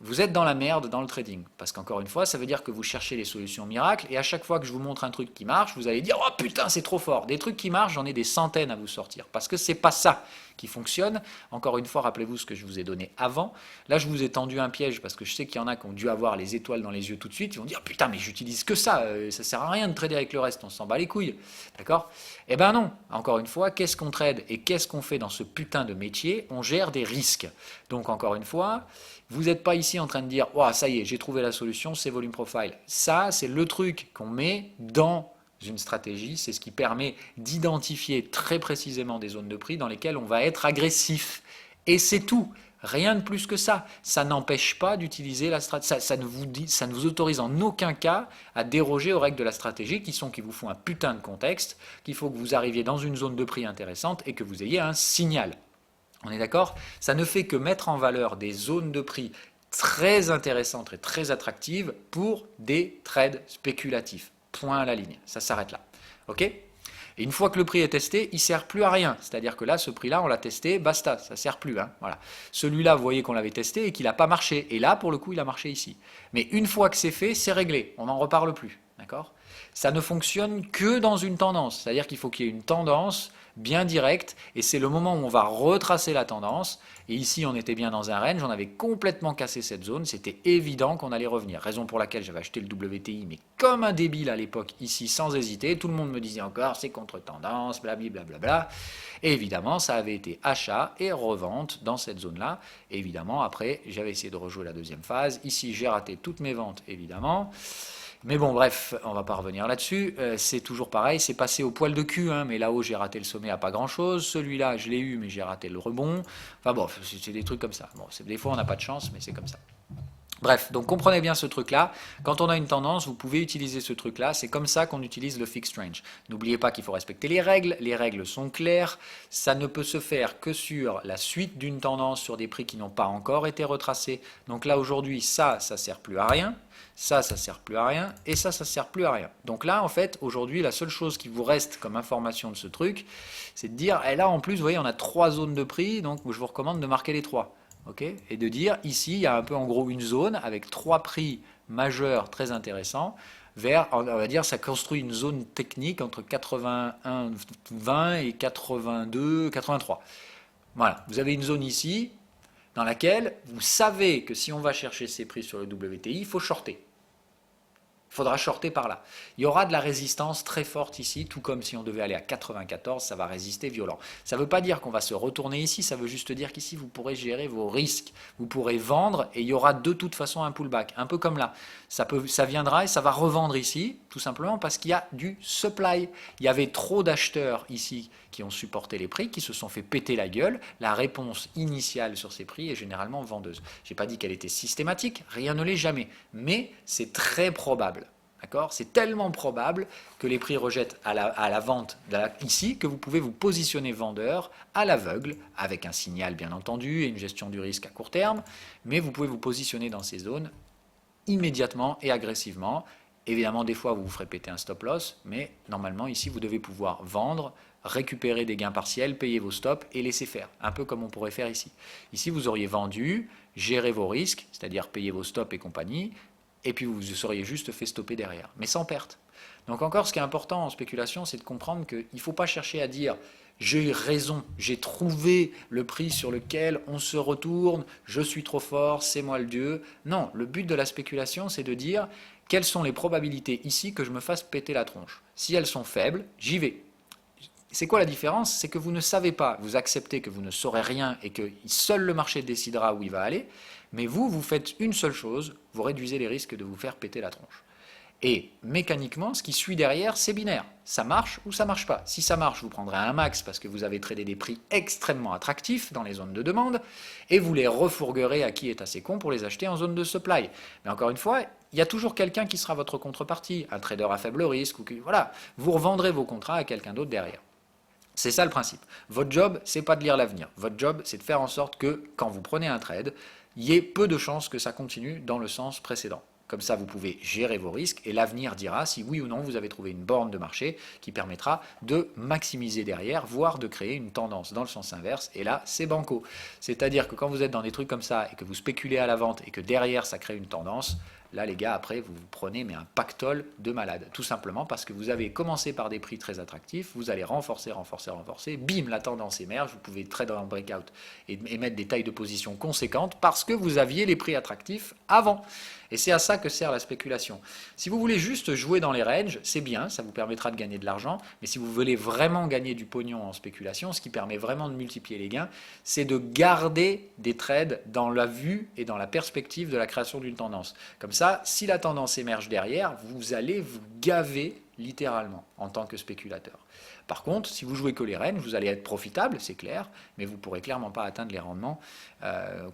S1: vous êtes dans la merde dans le trading. Parce qu'encore une fois, ça veut dire que vous cherchez les solutions miracles, et à chaque fois que je vous montre un truc qui marche, vous allez dire, oh putain, c'est trop fort. Des trucs qui marchent, j'en ai des centaines à vous sortir. Parce que c'est pas ça qui fonctionne. Encore une fois, rappelez-vous ce que je vous ai donné avant. Là, je vous ai tendu un piège parce que je sais qu'il y en a qui ont dû avoir les étoiles dans les yeux tout de suite. Ils vont dire, putain, mais j'utilise que ça. Ça sert à rien de trader avec le reste. On s'en bat les couilles. D'accord? Eh ben non. Encore une fois, qu'est-ce qu'on trade et qu'est-ce qu'on fait dans ce putain de métier? On gère des risques. Donc, encore une fois, vous n'êtes pas ici en train de dire, oh, ça y est, j'ai trouvé la solution, c'est volume profile. Ça, c'est le truc qu'on met dans une stratégie, c'est ce qui permet d'identifier très précisément des zones de prix dans lesquelles on va être agressif. Et c'est tout, rien de plus que ça. Ça n'empêche pas d'utiliser la stratégie, ça ne vous autorise en aucun cas à déroger aux règles de la stratégie qui vous font un putain de contexte, qu'il faut que vous arriviez dans une zone de prix intéressante et que vous ayez un signal. On est d'accord? Ça ne fait que mettre en valeur des zones de prix très intéressantes et très attractives pour des trades spéculatifs. Point à la ligne, ça s'arrête là. Ok? Et une fois que le prix est testé, il ne sert plus à rien. C'est-à-dire que là, ce prix-là, on l'a testé, basta, ça ne sert plus. Hein, voilà. Celui-là, vous voyez qu'on l'avait testé et qu'il n'a pas marché. Et là, pour le coup, il a marché ici. Mais une fois que c'est fait, c'est réglé. On n'en reparle plus. D'accord? Ça ne fonctionne que dans une tendance, c'est-à-dire qu'il faut qu'il y ait une tendance bien directe, et c'est le moment où on va retracer la tendance, et ici on était bien dans un range, on avait complètement cassé cette zone, c'était évident qu'on allait revenir, raison pour laquelle j'avais acheté le WTI, mais comme un débile à l'époque, ici sans hésiter, tout le monde me disait encore c'est contre-tendance, blablabla, et évidemment ça avait été achat et revente dans cette zone-là, et évidemment après j'avais essayé de rejouer la deuxième phase, ici j'ai raté toutes mes ventes évidemment, mais bon, bref, on va pas revenir là-dessus. C'est toujours pareil, c'est passé au poil de cul, hein, mais là-haut j'ai raté le sommet à pas grand-chose. Celui-là, je l'ai eu, mais j'ai raté le rebond. Enfin bon, c'est des trucs comme ça. Bon, des fois on n'a pas de chance, mais c'est comme ça. Bref, donc comprenez bien ce truc-là. Quand on a une tendance, vous pouvez utiliser ce truc-là. C'est comme ça qu'on utilise le fixed range. N'oubliez pas qu'il faut respecter les règles. Les règles sont claires. Ça ne peut se faire que sur la suite d'une tendance sur des prix qui n'ont pas encore été retracés. Donc là, aujourd'hui, ça sert plus à rien. Ça sert plus à rien, et ça sert plus à rien. Donc là, en fait, aujourd'hui, la seule chose qui vous reste comme information de ce truc, c'est de dire, et là, en plus, vous voyez, on a 3 zones de prix, donc je vous recommande de marquer les 3. Okay, et de dire, ici, il y a un peu en gros une zone avec 3 prix majeurs très intéressants, vers, on va dire, ça construit une zone technique entre 81,20 et 82,83. Voilà, vous avez une zone ici, dans laquelle vous savez que si on va chercher ces prix sur le WTI, il faut shorter. Il faudra shorter par là. Il y aura de la résistance très forte ici, tout comme si on devait aller à 94, ça va résister violent. Ça ne veut pas dire qu'on va se retourner ici, ça veut juste dire qu'ici, vous pourrez gérer vos risques. Vous pourrez vendre et il y aura de toute façon un pullback, un peu comme là. Ça viendra et ça va revendre ici, tout simplement parce qu'il y a du supply. Il y avait trop d'acheteurs ici qui ont supporté les prix, qui se sont fait péter la gueule. La réponse initiale sur ces prix est généralement vendeuse. Je n'ai pas dit qu'elle était systématique, rien ne l'est jamais, mais c'est très probable. D'accord ? C'est tellement probable que les prix rejettent à la vente ici que vous pouvez vous positionner vendeur à l'aveugle, avec un signal bien entendu et une gestion du risque à court terme, mais vous pouvez vous positionner dans ces zones immédiatement et agressivement. Évidemment, des fois, vous vous ferez péter un stop loss, mais normalement, ici, vous devez pouvoir vendre, récupérer des gains partiels, payer vos stops et laisser faire, un peu comme on pourrait faire ici. Ici, vous auriez vendu, géré vos risques, c'est-à-dire payer vos stops et compagnie, et puis vous seriez juste fait stopper derrière, mais sans perte. Donc encore, ce qui est important en spéculation, c'est de comprendre qu'il ne faut pas chercher à dire « j'ai eu raison, j'ai trouvé le prix sur lequel on se retourne, je suis trop fort, c'est moi le dieu ». Non, le but de la spéculation, c'est de dire « quelles sont les probabilités ici que je me fasse péter la tronche ?» Si elles sont faibles, j'y vais. C'est quoi la différence? C'est que vous ne savez pas, vous acceptez que vous ne saurez rien et que seul le marché décidera où il va aller, mais vous faites une seule chose, vous réduisez les risques de vous faire péter la tronche. Et mécaniquement, ce qui suit derrière, c'est binaire. Ça marche ou ça marche pas. Si ça marche, vous prendrez un max parce que vous avez tradé des prix extrêmement attractifs dans les zones de demande et vous les refourguerez à qui est assez con pour les acheter en zone de supply. Mais encore une fois, il y a toujours quelqu'un qui sera votre contrepartie, un trader à faible risque, voilà, vous revendrez vos contrats à quelqu'un d'autre derrière. C'est ça le principe. Votre job, c'est pas de lire l'avenir. Votre job, c'est de faire en sorte que quand vous prenez un trade, il y ait peu de chances que ça continue dans le sens précédent. Comme ça, vous pouvez gérer vos risques et l'avenir dira si oui ou non vous avez trouvé une borne de marché qui permettra de maximiser derrière, voire de créer une tendance dans le sens inverse. Et là, c'est banco. C'est-à-dire que quand vous êtes dans des trucs comme ça et que vous spéculez à la vente et que derrière ça crée une tendance, là les gars, après vous prenez un pactole de malade. Tout simplement parce que vous avez commencé par des prix très attractifs, vous allez renforcer, bim, la tendance émerge, vous pouvez trader en breakout et mettre des tailles de position conséquentes parce que vous aviez les prix attractifs avant. Et c'est à ça que sert la spéculation. Si vous voulez juste jouer dans les ranges, c'est bien, ça vous permettra de gagner de l'argent, mais si vous voulez vraiment gagner du pognon en spéculation, ce qui permet vraiment de multiplier les gains, c'est de garder des trades dans la vue et dans la perspective de la création d'une tendance. Comme ça, si la tendance émerge derrière, vous allez vous gaver littéralement en tant que spéculateur. Par contre, si vous jouez que les ranges, vous allez être profitable, c'est clair, mais vous ne pourrez clairement pas atteindre les rendements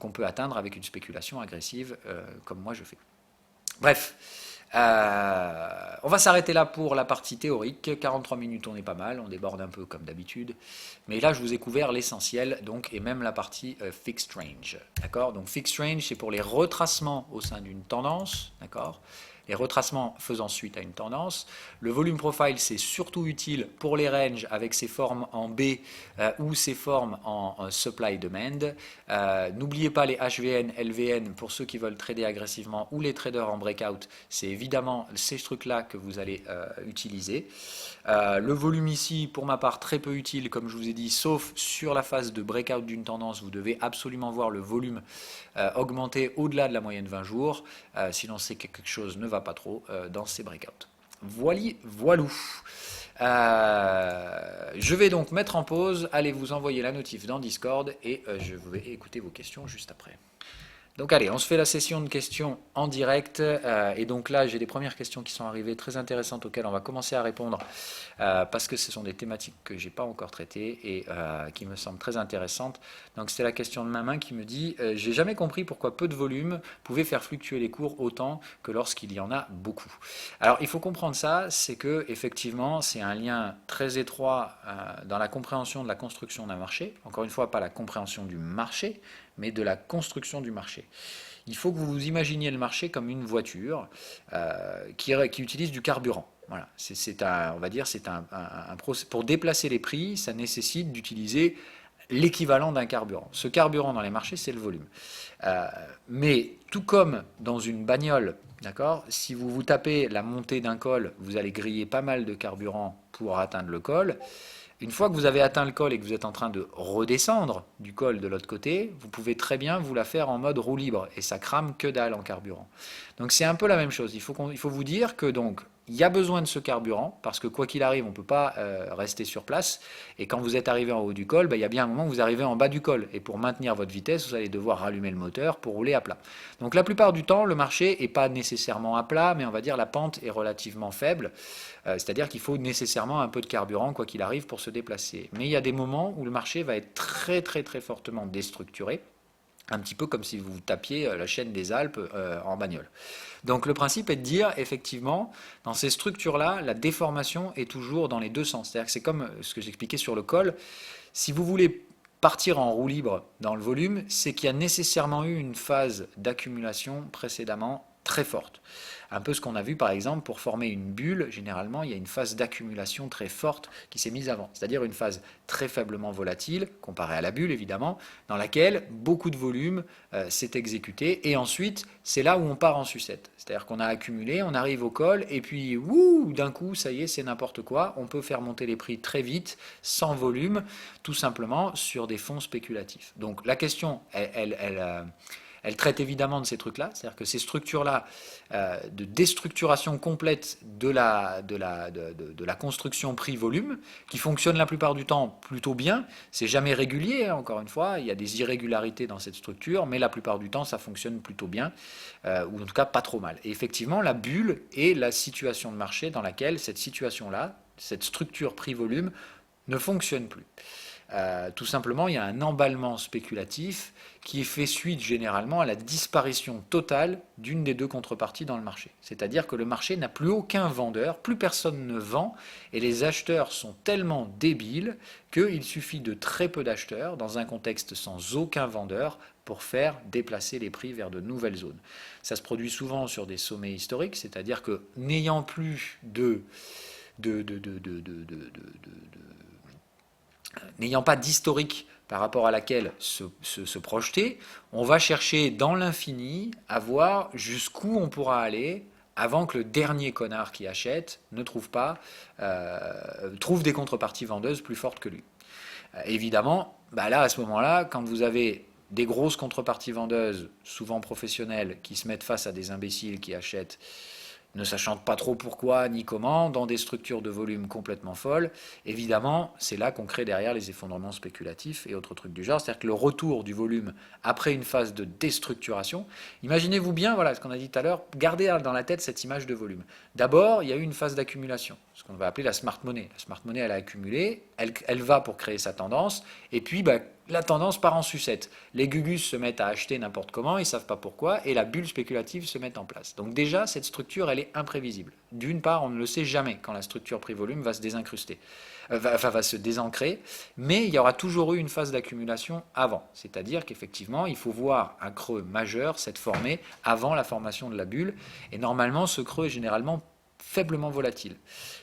S1: qu'on peut atteindre avec une spéculation agressive comme moi je fais. Bref, on va s'arrêter là pour la partie théorique. 43 minutes, on est pas mal, on déborde un peu comme d'habitude. Mais là, je vous ai couvert l'essentiel, donc, et même la partie fixed range. D'accord ? Donc, fixed range, c'est pour les retracements au sein d'une tendance. D'accord ? les retracements faisant suite à une tendance. Le volume profile, c'est surtout utile pour les ranges avec ses formes en B ou ses formes en supply-demand. N'oubliez pas les HVN, LVN pour ceux qui veulent trader agressivement ou les traders en breakout. C'est évidemment ces trucs-là que vous allez utiliser. Le volume ici, pour ma part, très peu utile, comme je vous ai dit, sauf sur la phase de breakout d'une tendance. Vous devez absolument voir le volume augmenter au-delà de la moyenne 20 jours. Sinon, c'est que quelque chose ne va pas trop dans ces breakouts. Voilou. Je vais donc mettre en pause, allez vous envoyer la notif dans Discord et je vais écouter vos questions juste après. Donc allez, on se fait la session de questions en direct et donc là j'ai des premières questions qui sont arrivées très intéressantes auxquelles on va commencer à répondre parce que ce sont des thématiques que j'ai pas encore traitées et qui me semblent très intéressantes. Donc c'est la question de Mamin qui me dit j'ai jamais compris pourquoi peu de volume pouvait faire fluctuer les cours autant que lorsqu'il y en a beaucoup. Alors il faut comprendre ça, c'est que effectivement c'est un lien très étroit dans la compréhension de la construction d'un marché. Encore une fois, pas la compréhension du marché, mais de la construction du marché. Il faut que vous vous imaginiez le marché comme une voiture qui utilise du carburant. Voilà, on va dire, pour déplacer les prix, ça nécessite d'utiliser l'équivalent d'un carburant. Ce carburant dans les marchés, c'est le volume. Mais tout comme dans une bagnole, d'accord, si vous vous tapez la montée d'un col, vous allez griller pas mal de carburant pour atteindre le col. Une fois que vous avez atteint le col et que vous êtes en train de redescendre du col de l'autre côté, vous pouvez très bien vous la faire en mode roue libre et ça crame que dalle en carburant. Donc c'est un peu la même chose. Il faut vous dire que donc il y a besoin de ce carburant parce que quoi qu'il arrive, on ne peut pas rester sur place. Et quand vous êtes arrivé en haut du col, il y a bien un moment où vous arrivez en bas du col. Et pour maintenir votre vitesse, vous allez devoir rallumer le moteur pour rouler à plat. Donc la plupart du temps, le marché n'est pas nécessairement à plat, mais on va dire la pente est relativement faible. C'est-à-dire qu'il faut nécessairement un peu de carburant, quoi qu'il arrive, pour se déplacer. Mais il y a des moments où le marché va être très très très fortement déstructuré. Un petit peu comme si vous tapiez la chaîne des Alpes en bagnole. Donc le principe est de dire, effectivement, dans ces structures-là, la déformation est toujours dans les deux sens. C'est-à-dire que c'est comme ce que j'expliquais sur le col. Si vous voulez partir en roue libre dans le volume, c'est qu'il y a nécessairement eu une phase d'accumulation précédemment très forte. Un peu ce qu'on a vu par exemple pour former une bulle, généralement il y a une phase d'accumulation très forte qui s'est mise avant, c'est-à-dire une phase très faiblement volatile, comparée à la bulle évidemment, dans laquelle beaucoup de volume s'est exécuté et ensuite c'est là où on part en sucette. C'est-à-dire qu'on a accumulé, on arrive au col et puis d'un coup ça y est c'est n'importe quoi, on peut faire monter les prix très vite, sans volume, tout simplement sur des fonds spéculatifs. Donc la question, elle traite évidemment de ces trucs-là, c'est-à-dire que ces structures-là de déstructuration complète de la construction prix-volume, qui fonctionne la plupart du temps plutôt bien, c'est jamais régulier, hein, encore une fois, il y a des irrégularités dans cette structure, mais la plupart du temps ça fonctionne plutôt bien, ou en tout cas pas trop mal. Et effectivement, la bulle est la situation de marché dans laquelle cette situation-là, cette structure prix-volume, ne fonctionne plus. Tout simplement, il y a un emballement spéculatif qui fait suite généralement à la disparition totale d'une des deux contreparties dans le marché. C'est-à-dire que le marché n'a plus aucun vendeur, plus personne ne vend, et les acheteurs sont tellement débiles qu'il suffit de très peu d'acheteurs, dans un contexte sans aucun vendeur, pour faire déplacer les prix vers de nouvelles zones. Ça se produit souvent sur des sommets historiques, c'est-à-dire que n'ayant plus n'ayant pas d'historique par rapport à laquelle se projeter, on va chercher dans l'infini à voir jusqu'où on pourra aller avant que le dernier connard qui achète ne trouve des contreparties vendeuses plus fortes que lui. Évidemment, là à ce moment-là, quand vous avez des grosses contreparties vendeuses, souvent professionnelles, qui se mettent face à des imbéciles qui achètent ne sachant pas trop pourquoi ni comment, dans des structures de volume complètement folles, évidemment, c'est là qu'on crée derrière les effondrements spéculatifs et autres trucs du genre. C'est-à-dire que le retour du volume après une phase de déstructuration, imaginez-vous bien, voilà ce qu'on a dit tout à l'heure, gardez dans la tête cette image de volume. D'abord, il y a eu une phase d'accumulation. ce qu'on va appeler la smart money. La smart money, elle a accumulé, elle va pour créer sa tendance, et puis la tendance part en sucette. Les gugus se mettent à acheter n'importe comment, ils ne savent pas pourquoi, et la bulle spéculative se met en place. Donc déjà, cette structure, elle est imprévisible. D'une part, on ne le sait jamais quand la structure prix-volume va se désincruster, va se désancrer, mais il y aura toujours eu une phase d'accumulation avant. C'est-à-dire qu'effectivement, il faut voir un creux majeur s'être formé avant la formation de la bulle, et normalement, ce creux est généralement faiblement volatile.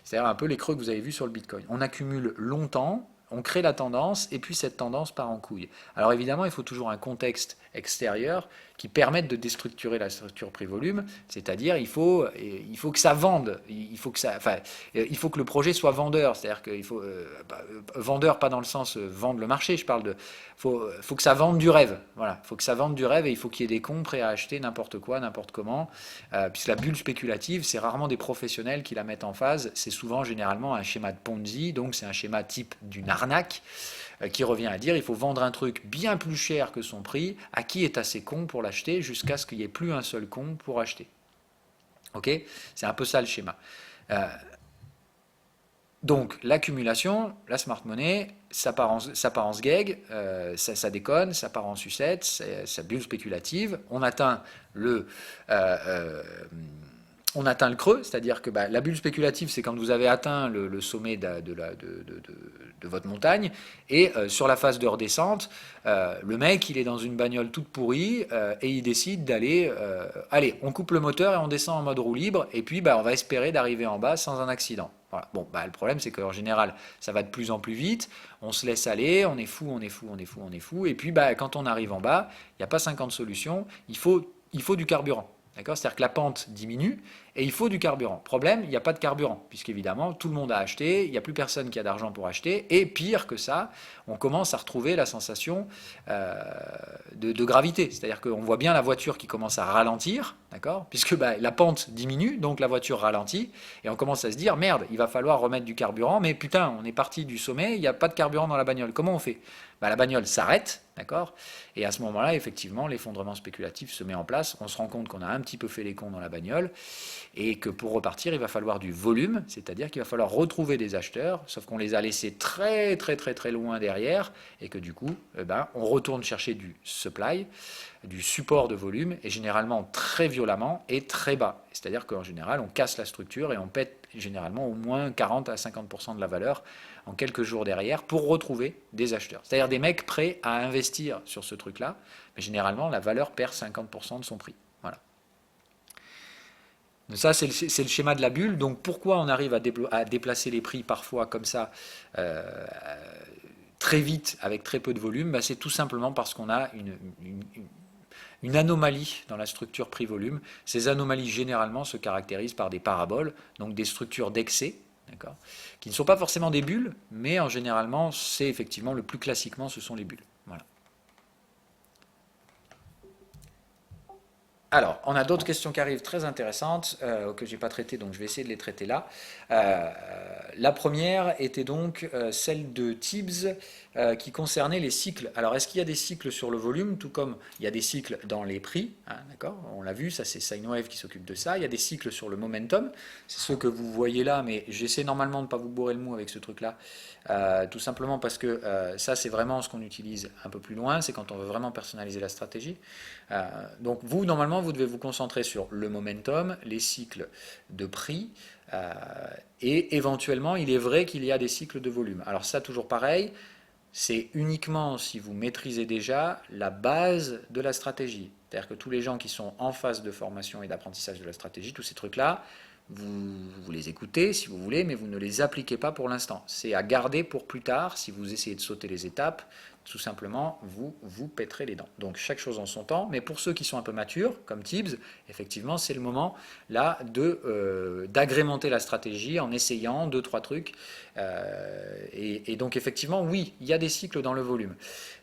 S1: C'est-à-dire un peu les creux que vous avez vus sur le Bitcoin. On accumule longtemps, on crée la tendance, et puis cette tendance part en couille. Alors évidemment, il faut toujours un contexte extérieur qui permette de déstructurer la structure prix-volume, c'est-à-dire il faut que ça vende, il faut que le projet soit vendeur, c'est-à-dire qu'il faut vendeur pas dans le sens vendre le marché, je parle de faut que ça vende du rêve, voilà, faut que ça vende du rêve et il faut qu'il y ait des cons prêts à acheter n'importe quoi, n'importe comment, puisque la bulle spéculative, c'est rarement des professionnels qui la mettent en phase, c'est souvent généralement un schéma de Ponzi, donc c'est un schéma type d'une arnaque qui revient à dire il faut vendre un truc bien plus cher que son prix, à qui est assez con pour l'acheter, jusqu'à ce qu'il n'y ait plus un seul con pour acheter. Ok? C'est un peu ça le schéma. Donc l'accumulation, la smart money, ça part en sgeg, ça déconne, ça part en sucette, ça bulle spéculative, on atteint le creux, c'est-à-dire que la bulle spéculative, c'est quand vous avez atteint le sommet de votre montagne, et sur la phase de redescente, le mec, il est dans une bagnole toute pourrie, et il décide d'aller, allez, on coupe le moteur et on descend en mode roue libre, et puis on va espérer d'arriver en bas sans un accident. Voilà. Bon, le problème, c'est qu'en général, ça va de plus en plus vite, on se laisse aller, on est fou, et puis quand on arrive en bas, il n'y a pas 50 solutions, il faut du carburant. D'accord? C'est-à-dire que la pente diminue et il faut du carburant. Problème, il n'y a pas de carburant, puisqu'évidemment, tout le monde a acheté, il n'y a plus personne qui a d'argent pour acheter, et pire que ça, on commence à retrouver la sensation de gravité. C'est-à-dire qu'on voit bien la voiture qui commence à ralentir, d'accord? Puisque la pente diminue, donc la voiture ralentit, et on commence à se dire, merde, il va falloir remettre du carburant, mais putain, on est parti du sommet, il n'y a pas de carburant dans la bagnole, comment on fait? La bagnole s'arrête, d'accord? Et à ce moment-là, effectivement, l'effondrement spéculatif se met en place. On se rend compte qu'on a un petit peu fait les cons dans la bagnole et que pour repartir, il va falloir du volume, c'est-à-dire qu'il va falloir retrouver des acheteurs, sauf qu'on les a laissés très très très très loin derrière et que du coup, on retourne chercher du supply, du support de volume et généralement très violemment et très bas. C'est-à-dire qu'en général, on casse la structure et on pète généralement au moins 40 à 50% de la valeur en quelques jours derrière pour retrouver des acheteurs. C'est-à-dire des mecs prêts à investir sur ce truc-là, mais généralement la valeur perd 50% de son prix. Voilà. Donc ça, c'est le schéma de la bulle. Donc pourquoi on arrive à déplacer les prix parfois comme ça très vite avec très peu de volume? C'est tout simplement parce qu'on a une anomalie dans la structure prix-volume. Ces anomalies, généralement, se caractérisent par des paraboles, donc des structures d'excès, d'accord, qui ne sont pas forcément des bulles, mais en généralement, c'est effectivement le plus classiquement, ce sont les bulles. Voilà. Alors, on a d'autres questions qui arrivent très intéressantes que je n'ai pas traitées, donc je vais essayer de les traiter là. La première était donc celle de Tibbs qui concernait les cycles. Alors, est-ce qu'il y a des cycles sur le volume, tout comme il y a des cycles dans les prix, hein, d'accord? On l'a vu, ça c'est Sinewave qui s'occupe de ça. Il y a des cycles sur le momentum, c'est ceux que vous voyez là, mais j'essaie normalement de ne pas vous bourrer le mou avec ce truc-là, tout simplement parce que ça c'est vraiment ce qu'on utilise un peu plus loin, c'est quand on veut vraiment personnaliser la stratégie. Donc vous, normalement, vous devez vous concentrer sur le momentum, les cycles de prix, et éventuellement, il est vrai qu'il y a des cycles de volume. Alors ça, toujours pareil, c'est uniquement si vous maîtrisez déjà la base de la stratégie. C'est-à-dire que tous les gens qui sont en phase de formation et d'apprentissage de la stratégie, tous ces trucs-là, vous les écoutez si vous voulez, mais vous ne les appliquez pas pour l'instant. C'est à garder pour plus tard, si vous essayez de sauter les étapes, tout simplement, vous pèterez les dents. Donc chaque chose en son temps, mais pour ceux qui sont un peu matures, comme Tibbs, effectivement, c'est le moment là d'agrémenter la stratégie en essayant 2-3 trucs. Et donc effectivement, oui, il y a des cycles dans le volume.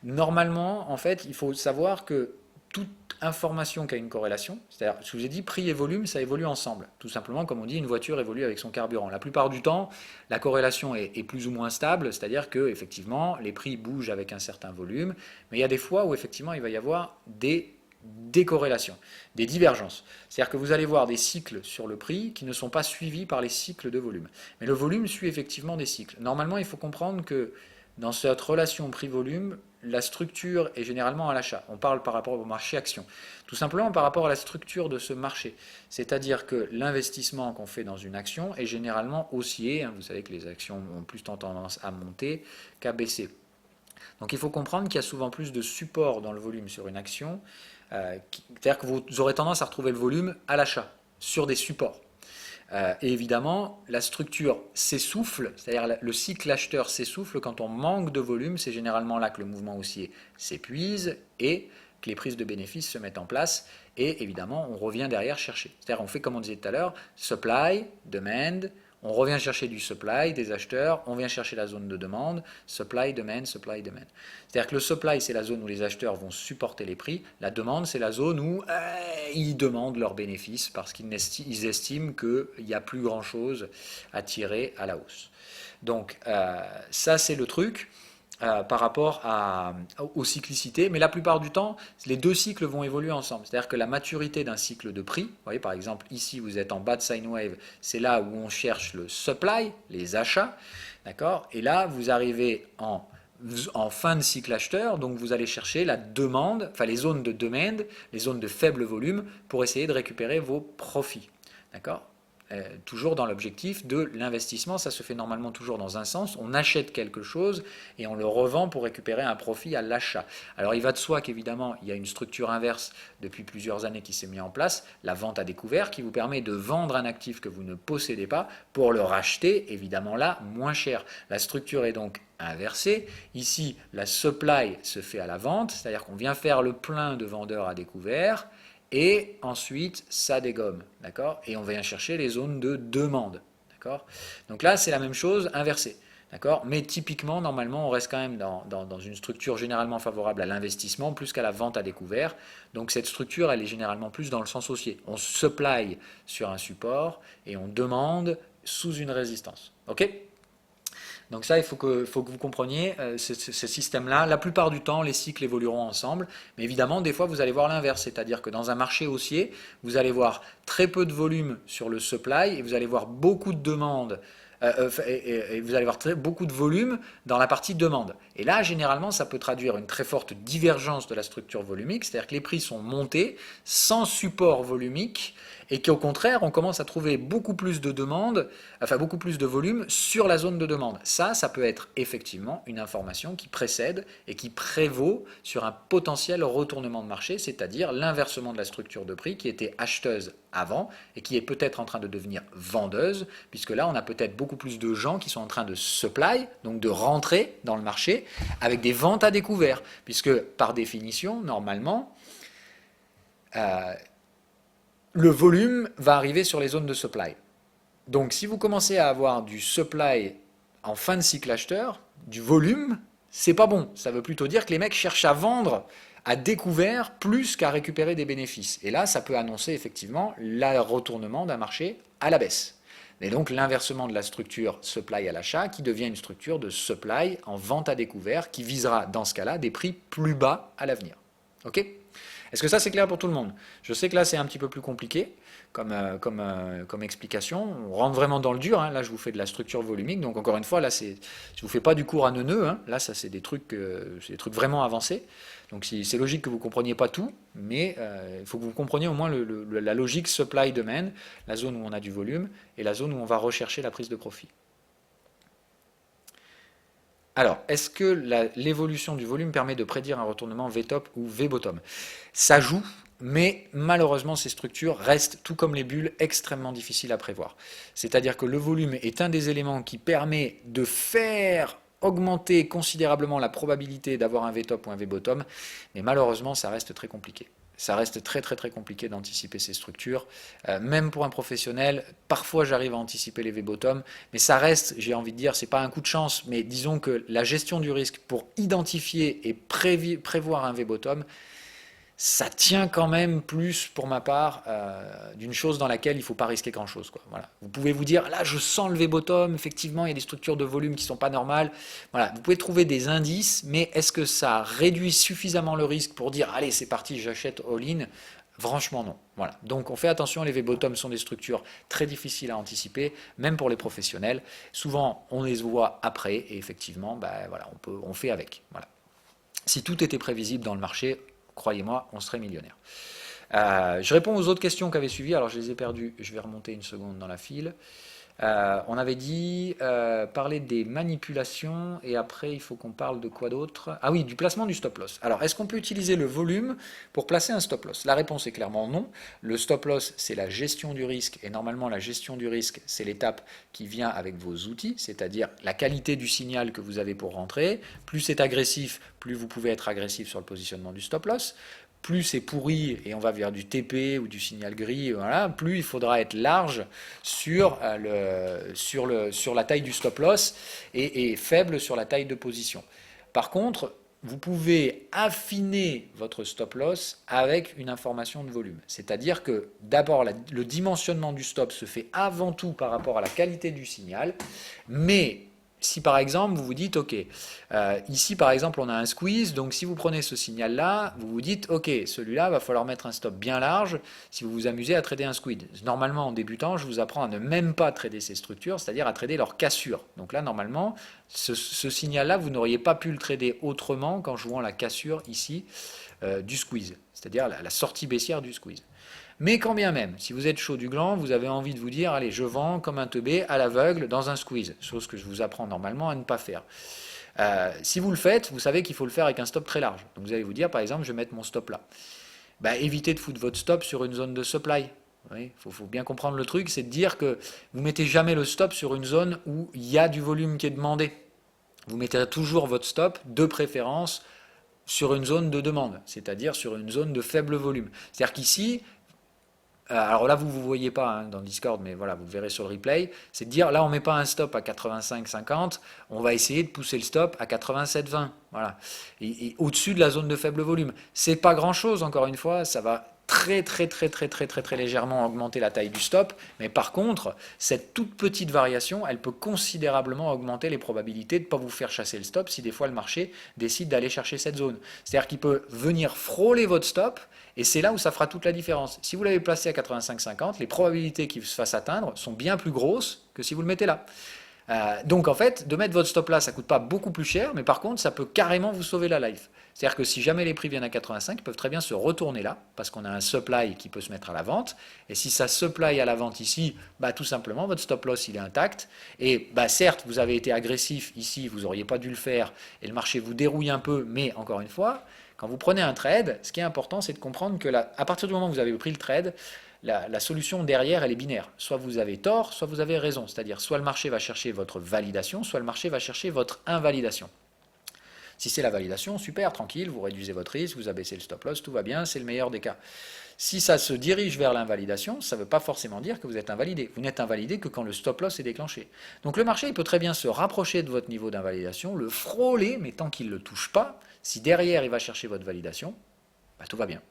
S1: Normalement, en fait, il faut savoir que toute information qui a une corrélation, c'est-à-dire, je vous ai dit, prix et volume, ça évolue ensemble. Tout simplement, comme on dit, une voiture évolue avec son carburant. La plupart du temps, la corrélation est plus ou moins stable, c'est-à-dire que effectivement, les prix bougent avec un certain volume, mais il y a des fois où effectivement, il va y avoir des décorrélations, des divergences. C'est-à-dire que vous allez voir des cycles sur le prix qui ne sont pas suivis par les cycles de volume. Mais le volume suit effectivement des cycles. Normalement, il faut comprendre que dans cette relation prix-volume, la structure est généralement à l'achat. On parle par rapport au marché action. Tout simplement par rapport à la structure de ce marché. C'est-à-dire que l'investissement qu'on fait dans une action est généralement haussier. Vous savez que les actions ont plus tendance à monter qu'à baisser. Donc il faut comprendre qu'il y a souvent plus de support dans le volume sur une action. C'est-à-dire que vous aurez tendance à retrouver le volume à l'achat, sur des supports. Et évidemment, la structure s'essouffle, c'est-à-dire le cycle acheteur s'essouffle quand on manque de volume. C'est généralement là que le mouvement haussier s'épuise et que les prises de bénéfices se mettent en place. Et évidemment, on revient derrière chercher. C'est-à-dire on fait comme on disait tout à l'heure, supply, demand. On revient chercher du supply, des acheteurs, on vient chercher la zone de demande, supply, demand, supply, demand. C'est-à-dire que le supply, c'est la zone où les acheteurs vont supporter les prix, la demande, c'est la zone où ils demandent leurs bénéfices parce qu'ils estiment qu'il n'y a plus grand-chose à tirer à la hausse. Donc ça, c'est le truc. Par rapport aux cyclicités, mais la plupart du temps, les deux cycles vont évoluer ensemble. C'est-à-dire que la maturité d'un cycle de prix, vous voyez par exemple ici vous êtes en bas de sine wave, c'est là où on cherche le supply, les achats, d'accord. Et là vous arrivez en fin de cycle acheteur, donc vous allez chercher la demande, enfin les zones de demande, les zones de faible volume pour essayer de récupérer vos profits, d'accord. Toujours dans l'objectif de l'investissement, ça se fait normalement toujours dans un sens, on achète quelque chose et on le revend pour récupérer un profit à l'achat. Alors il va de soi qu'évidemment il y a une structure inverse depuis plusieurs années qui s'est mise en place, la vente à découvert, qui vous permet de vendre un actif que vous ne possédez pas pour le racheter évidemment là moins cher. La structure est donc inversée. Ici la supply se fait à la vente, c'est-à-dire qu'on vient faire le plein de vendeurs à découvert, et ensuite ça dégomme, d'accord. Et on vient chercher les zones de demande, d'accord. Donc là c'est la même chose inversée, d'accord. Mais typiquement normalement on reste quand même dans une structure généralement favorable à l'investissement plus qu'à la vente à découvert. Donc cette structure elle est généralement plus dans le sens haussier. On supply sur un support et on demande sous une résistance, ok. Donc ça, il faut que vous compreniez ce système-là. La plupart du temps, les cycles évolueront ensemble. Mais évidemment, des fois, vous allez voir l'inverse. C'est-à-dire que dans un marché haussier, vous allez voir très peu de volume sur le supply et vous allez voir beaucoup de demandes. Et vous allez voir beaucoup de volume dans la partie demande. Et là, généralement, ça peut traduire une très forte divergence de la structure volumique. C'est-à-dire que les prix sont montés sans support volumique et qu'au contraire, on commence à trouver beaucoup plus de demandes, enfin beaucoup plus de volume sur la zone de demande. Ça peut être effectivement une information qui précède et qui prévaut sur un potentiel retournement de marché, c'est-à-dire l'inversement de la structure de prix qui était acheteuse avant et qui est peut-être en train de devenir vendeuse, puisque là, on a peut-être beaucoup plus de gens qui sont en train de supply, donc de rentrer dans le marché avec des ventes à découvert, puisque par définition, normalement, le volume va arriver sur les zones de supply. Donc si vous commencez à avoir du supply en fin de cycle acheteur, du volume, c'est pas bon. Ça veut plutôt dire que les mecs cherchent à vendre à découvert plus qu'à récupérer des bénéfices. Et là, ça peut annoncer effectivement le retournement d'un marché à la baisse. Et donc l'inversement de la structure supply à l'achat qui devient une structure de supply en vente à découvert qui visera dans ce cas-là des prix plus bas à l'avenir. Ok ? Est-ce que ça c'est clair pour tout le monde? Je sais que là c'est un petit peu plus compliqué comme explication. On rentre vraiment dans le dur, hein. Là je vous fais de la structure volumique, donc encore une fois là je ne vous fais pas du cours à neuneux, hein. Là ça c'est des trucs vraiment avancés. Donc c'est logique que vous ne compreniez pas tout, mais il faut que vous compreniez au moins la logique supply-demand, la zone où on a du volume et la zone où on va rechercher la prise de profit. Alors, est-ce que l'évolution du volume permet de prédire un retournement V-top ou V-bottom? Ça joue, mais malheureusement, ces structures restent, tout comme les bulles, extrêmement difficiles à prévoir. C'est-à-dire que le volume est un des éléments qui permet de faire augmenter considérablement la probabilité d'avoir un V-top ou un V-bottom, mais malheureusement, ça reste très compliqué. Ça reste très très très compliqué d'anticiper ces structures. Même pour un professionnel, parfois j'arrive à anticiper les V-bottom, mais ça reste, j'ai envie de dire, c'est pas un coup de chance, mais disons que la gestion du risque pour identifier et prévoir un V-bottom, ça tient quand même plus, pour ma part, d'une chose dans laquelle il ne faut pas risquer grand-chose, quoi. Voilà. Vous pouvez vous dire, là, je sens le V-bottom, effectivement, il y a des structures de volume qui ne sont pas normales. Voilà. Vous pouvez trouver des indices, mais est-ce que ça réduit suffisamment le risque pour dire, allez, c'est parti, j'achète all-in? Franchement, non. Voilà. Donc, on fait attention, les V-bottom sont des structures très difficiles à anticiper, même pour les professionnels. Souvent, on les voit après, et effectivement, bah, voilà, on fait avec. Voilà. Si tout était prévisible dans le marché, croyez-moi, on serait millionnaire. Je réponds aux autres questions qui avaient suivi. Alors, je les ai perdues. Je vais remonter une seconde dans la file. On avait dit parler des manipulations et après il faut qu'on parle de quoi d'autre? Ah oui, du placement du stop loss. Alors, est-ce qu'on peut utiliser le volume pour placer un stop loss? La réponse est clairement non. Le stop loss, c'est la gestion du risque et normalement la gestion du risque, c'est l'étape qui vient avec vos outils, c'est-à-dire la qualité du signal que vous avez pour rentrer. Plus c'est agressif, plus vous pouvez être agressif sur le positionnement du stop loss. Plus c'est pourri et on va vers du TP ou du signal gris, voilà, plus il faudra être large sur la taille du stop loss et faible sur la taille de position. Par contre, vous pouvez affiner votre stop loss avec une information de volume. C'est-à-dire que d'abord, le dimensionnement du stop se fait avant tout par rapport à la qualité du signal, mais si par exemple vous vous dites, ok, ici par exemple on a un squeeze, donc si vous prenez ce signal-là, vous vous dites, ok, celui-là va falloir mettre un stop bien large si vous vous amusez à trader un squeeze. Normalement en débutant, je vous apprends à ne même pas trader ces structures, c'est-à-dire à trader leur cassure. Donc là normalement, ce signal-là, vous n'auriez pas pu le trader autrement qu'en jouant la cassure ici du squeeze, c'est-à-dire la sortie baissière du squeeze. Mais quand bien même, si vous êtes chaud du gland, vous avez envie de vous dire, allez, je vends comme un teubé à l'aveugle dans un squeeze, chose que je vous apprends normalement à ne pas faire. Si vous le faites, vous savez qu'il faut le faire avec un stop très large. Donc vous allez vous dire, par exemple, je vais mettre mon stop là. Bah, évitez de foutre votre stop sur une zone de supply. Il faut bien comprendre le truc, c'est de dire que vous ne mettez jamais le stop sur une zone où il y a du volume qui est demandé. Vous mettez toujours votre stop, de préférence, sur une zone de demande, c'est-à-dire sur une zone de faible volume. C'est-à-dire qu'ici, alors là, vous ne voyez pas hein, dans Discord, mais voilà, vous verrez sur le replay. C'est de dire, là, on ne met pas un stop à 85,50, on va essayer de pousser le stop à 87,20. Voilà. Et au-dessus de la zone de faible volume. C'est pas grand-chose, encore une fois, ça va très légèrement augmenter la taille du stop, mais par contre, cette toute petite variation, elle peut considérablement augmenter les probabilités de ne pas vous faire chasser le stop si des fois le marché décide d'aller chercher cette zone. C'est-à-dire qu'il peut venir frôler votre stop, et c'est là où ça fera toute la différence. Si vous l'avez placé à 85,50, les probabilités qu'il se fasse atteindre sont bien plus grosses que si vous le mettez là. Donc en fait, de mettre votre stop là, ça ne coûte pas beaucoup plus cher, mais par contre, ça peut carrément vous sauver la life. C'est-à-dire que si jamais les prix viennent à 85, ils peuvent très bien se retourner là, parce qu'on a un supply qui peut se mettre à la vente. Et si ça supply à la vente ici, bah, tout simplement, votre stop loss, il est intact. Et bah, certes, vous avez été agressif ici, vous n'auriez pas dû le faire, et le marché vous dérouille un peu, mais encore une fois, quand vous prenez un trade, ce qui est important, c'est de comprendre que à partir du moment où vous avez pris le trade, la solution derrière, elle est binaire. Soit vous avez tort, soit vous avez raison. C'est-à-dire, soit le marché va chercher votre validation, soit le marché va chercher votre invalidation. Si c'est la validation, super, tranquille, vous réduisez votre risque, vous abaissez le stop loss, tout va bien, c'est le meilleur des cas. Si ça se dirige vers l'invalidation, ça ne veut pas forcément dire que vous êtes invalidé. Vous n'êtes invalidé que quand le stop loss est déclenché. Donc le marché il peut très bien se rapprocher de votre niveau d'invalidation, le frôler, mais tant qu'il ne le touche pas, si derrière il va chercher votre validation, bah, tout va bien.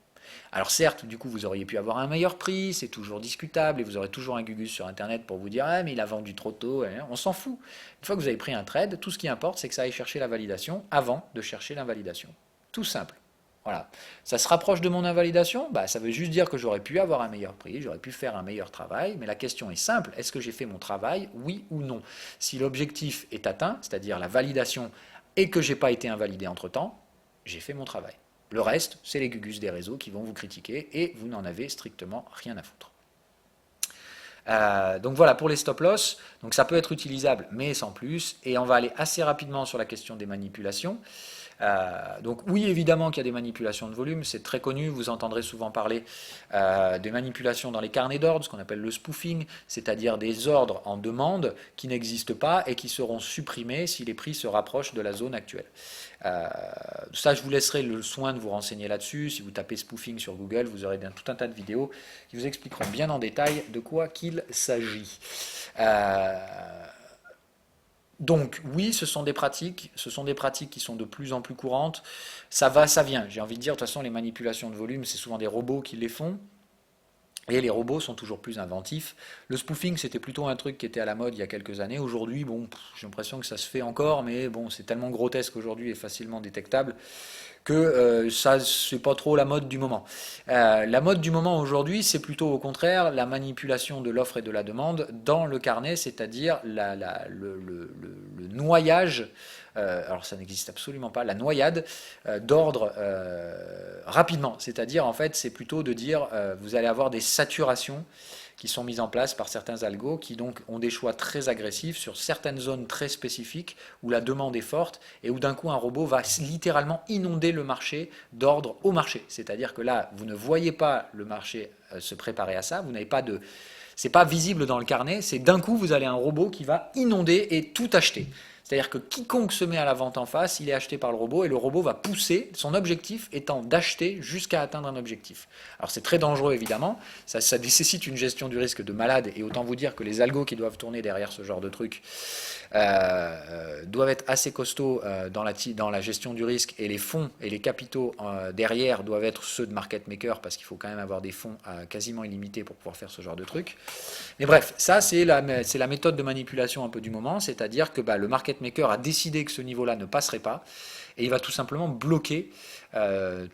S1: Alors certes, du coup, vous auriez pu avoir un meilleur prix, c'est toujours discutable, et vous aurez toujours un gugus sur Internet pour vous dire « Ah, mais il a vendu trop tôt », on s'en fout. Une fois que vous avez pris un trade, tout ce qui importe, c'est que ça aille chercher la validation avant de chercher l'invalidation. Tout simple. Voilà. Ça se rapproche de mon invalidation, bah, ça veut juste dire que j'aurais pu avoir un meilleur prix, j'aurais pu faire un meilleur travail, mais la question est simple, est-ce que j'ai fait mon travail, oui ou non? Si l'objectif est atteint, c'est-à-dire la validation, et que je n'ai pas été invalidé entre-temps, j'ai fait mon travail. Le reste, c'est les gugus des réseaux qui vont vous critiquer et vous n'en avez strictement rien à foutre. Donc voilà pour les stop loss, donc ça peut être utilisable mais sans plus, et on va aller assez rapidement sur la question des manipulations. Donc oui, évidemment qu'il y a des manipulations de volume, c'est très connu, vous entendrez souvent parler des manipulations dans les carnets d'ordre, ce qu'on appelle le spoofing, c'est-à-dire des ordres en demande qui n'existent pas et qui seront supprimés si les prix se rapprochent de la zone actuelle. Ça, je vous laisserai le soin de vous renseigner là-dessus. Si vous tapez spoofing sur Google, vous aurez tout un tas de vidéos qui vous expliqueront bien en détail de quoi qu'il s'agit. Donc oui, ce sont des pratiques qui sont de plus en plus courantes. Ça va, ça vient. J'ai envie de dire, de toute façon, les manipulations de volume, c'est souvent des robots qui les font. Et les robots sont toujours plus inventifs. Le spoofing, c'était plutôt un truc qui était à la mode il y a quelques années. Aujourd'hui, bon, j'ai l'impression que ça se fait encore, mais bon, c'est tellement grotesque aujourd'hui et facilement détectable que ça, c'est pas trop la mode du moment. La mode du moment aujourd'hui, c'est plutôt au contraire la manipulation de l'offre et de la demande dans le carnet, c'est-à-dire le noyage, alors ça n'existe absolument pas, la noyade d'ordre rapidement. C'est-à-dire, en fait, c'est plutôt de dire, vous allez avoir des saturations qui sont mises en place par certains algos qui donc ont des choix très agressifs sur certaines zones très spécifiques où la demande est forte et où d'un coup un robot va littéralement inonder le marché d'ordre au marché. C'est-à-dire que là, vous ne voyez pas le marché se préparer à ça, vous n'avez pas de... C'est pas visible dans le carnet, c'est d'un coup vous avez un robot qui va inonder et tout acheter. C'est-à-dire que quiconque se met à la vente en face, il est acheté par le robot et le robot va pousser, son objectif étant d'acheter jusqu'à atteindre un objectif. Alors c'est très dangereux évidemment, ça nécessite une gestion du risque de malade et autant vous dire que les algos qui doivent tourner derrière ce genre de truc doivent être assez costauds dans la gestion du risque et les fonds et les capitaux derrière doivent être ceux de market maker parce qu'il faut quand même avoir des fonds quasiment illimités pour pouvoir faire ce genre de truc. Mais bref, ça c'est la méthode de manipulation un peu du moment, c'est-à-dire que le market maker a décidé que ce niveau-là ne passerait pas et il va tout simplement bloquer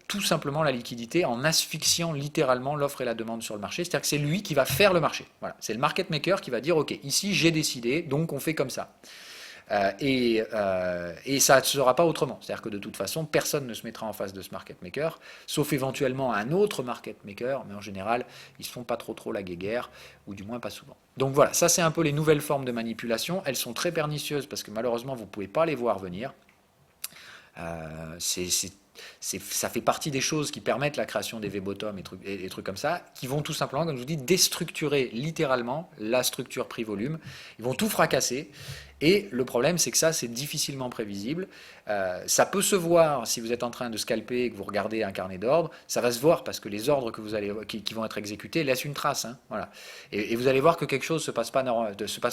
S1: tout simplement la liquidité en asphyxiant littéralement l'offre et la demande sur le marché. C'est-à-dire que c'est lui qui va faire le marché. Voilà. C'est le market maker qui va dire ok, ici j'ai décidé, donc on fait comme ça. Et ça ne sera pas autrement. C'est-à-dire que de toute façon, personne ne se mettra en face de ce market maker, sauf éventuellement un autre market maker, mais en général, ils ne se font pas trop la guéguerre, ou du moins pas souvent. Donc voilà, ça c'est un peu les nouvelles formes de manipulation. Elles sont très pernicieuses parce que malheureusement, vous ne pouvez pas les voir venir. Ça fait partie des choses qui permettent la création des V-bottom et des trucs comme ça, qui vont tout simplement, comme je vous dis, déstructurer littéralement la structure prix-volume. Ils vont tout fracasser. Et le problème, c'est que ça, c'est difficilement prévisible. Ça peut se voir si vous êtes en train de scalper et que vous regardez un carnet d'ordre. Ça va se voir parce que les ordres qui vont être exécutés laissent une trace. Hein, voilà. Et vous allez voir que quelque chose ne se passe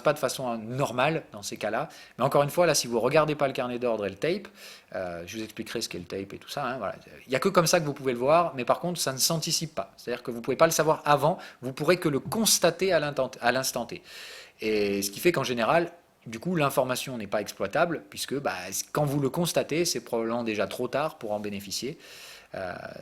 S1: pas de façon normale dans ces cas-là. Mais encore une fois, là, si vous ne regardez pas le carnet d'ordre et le tape, je vous expliquerai ce qu'est le tape et tout ça. Hein, voilà. Il n'y a que comme ça que vous pouvez le voir, mais par contre, ça ne s'anticipe pas. C'est-à-dire que vous ne pouvez pas le savoir avant, vous pourrez que le constater à l'instant T. Et ce qui fait qu'en général, du coup, l'information n'est pas exploitable, puisque quand vous le constatez, c'est probablement déjà trop tard pour en bénéficier.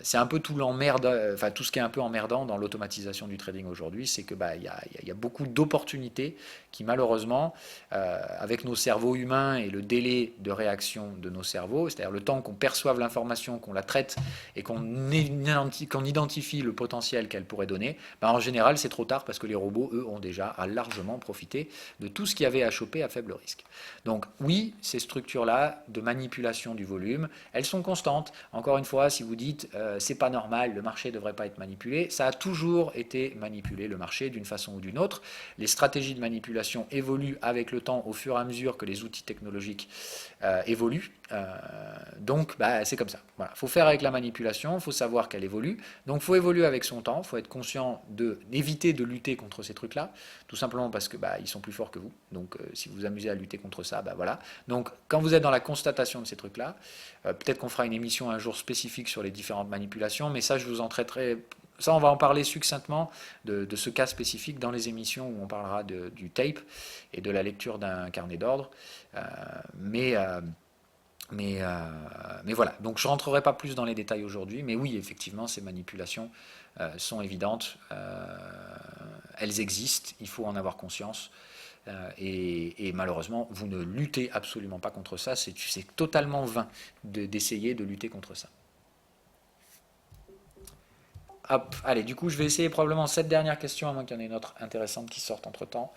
S1: C'est un peu tout enfin tout ce qui est un peu emmerdant dans l'automatisation du trading aujourd'hui, c'est que y a beaucoup d'opportunités qui malheureusement, avec nos cerveaux humains et le délai de réaction de nos cerveaux, c'est-à-dire le temps qu'on perçoive l'information, qu'on la traite et qu'on identifie le potentiel qu'elle pourrait donner, en général c'est trop tard parce que les robots, eux, ont déjà largement profité de tout ce qu'il y avait à choper à faible risque. Donc oui, ces structures-là de manipulation du volume, elles sont constantes. Encore une fois, si vous dites c'est pas normal, le marché ne devrait pas être manipulé, ça a toujours été manipulé, le marché, d'une façon ou d'une autre. Les stratégies de manipulation évoluent avec le temps au fur et à mesure que les outils technologiques évoluent. Donc c'est comme ça. Voilà. Faut faire avec la manipulation, il faut savoir qu'elle évolue. Donc faut évoluer avec son temps, faut être conscient d'éviter de lutter contre ces trucs-là, tout simplement parce que ils sont plus forts que vous. Donc si vous vous amusez à lutter contre ça, voilà. Donc quand vous êtes dans la constatation de ces trucs-là, peut-être qu'on fera une émission un jour spécifique sur les différentes manipulations, mais ça je vous en traiterai. Ça, on va en parler succinctement de ce cas spécifique dans les émissions où on parlera du tape et de la lecture d'un carnet d'ordre. Mais voilà, donc je ne rentrerai pas plus dans les détails aujourd'hui, mais oui, effectivement, ces manipulations sont évidentes, elles existent, il faut en avoir conscience, et malheureusement, vous ne luttez absolument pas contre ça, c'est totalement vain d'essayer de lutter contre ça. Hop, allez, du coup, je vais essayer probablement cette dernière question, à moins qu'il y en ait une autre intéressante qui sorte entre-temps.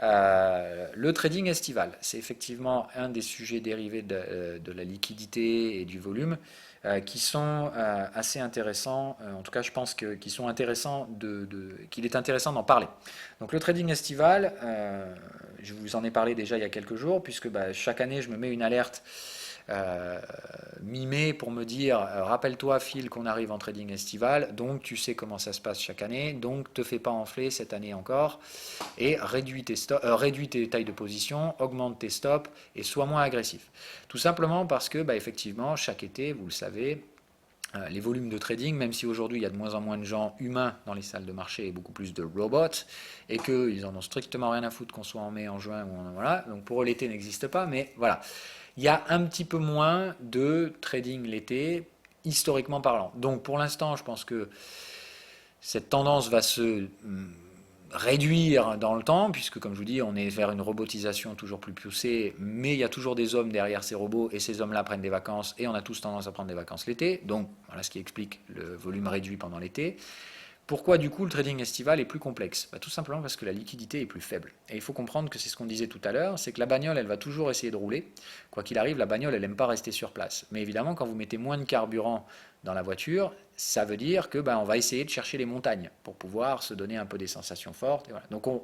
S1: Le trading estival, c'est effectivement un des sujets dérivés de la liquidité et du volume qui sont assez intéressants. En tout cas, je pense qu'ils sont intéressants qu'il est intéressant d'en parler. Donc, le trading estival, je vous en ai parlé déjà il y a quelques jours, puisque chaque année, je me mets une alerte mimé pour me dire rappelle-toi Phil qu'on arrive en trading estival, donc tu sais comment ça se passe chaque année, donc te fais pas enfler cette année encore et réduis tes tailles de position, augmente tes stops et sois moins agressif. Tout simplement parce que effectivement chaque été, vous le savez, les volumes de trading, même si aujourd'hui il y a de moins en moins de gens humains dans les salles de marché et beaucoup plus de robots, et qu'ils en ont strictement rien à foutre qu'on soit en mai, en juin, voilà, donc pour eux l'été n'existe pas, mais voilà. Il y a un petit peu moins de trading l'été, historiquement parlant. Donc pour l'instant, je pense que cette tendance va se réduire dans le temps, puisque comme je vous dis, on est vers une robotisation toujours plus poussée, mais il y a toujours des hommes derrière ces robots, et ces hommes-là prennent des vacances, et on a tous tendance à prendre des vacances l'été, donc voilà ce qui explique le volume réduit pendant l'été. Pourquoi du coup le trading estival est plus complexe? Tout simplement parce que la liquidité est plus faible. Et il faut comprendre que c'est ce qu'on disait tout à l'heure, c'est que la bagnole elle va toujours essayer de rouler. Quoi qu'il arrive, la bagnole elle n'aime pas rester sur place. Mais évidemment quand vous mettez moins de carburant dans la voiture, ça veut dire que on va essayer de chercher les montagnes pour pouvoir se donner un peu des sensations fortes. Et voilà. Donc il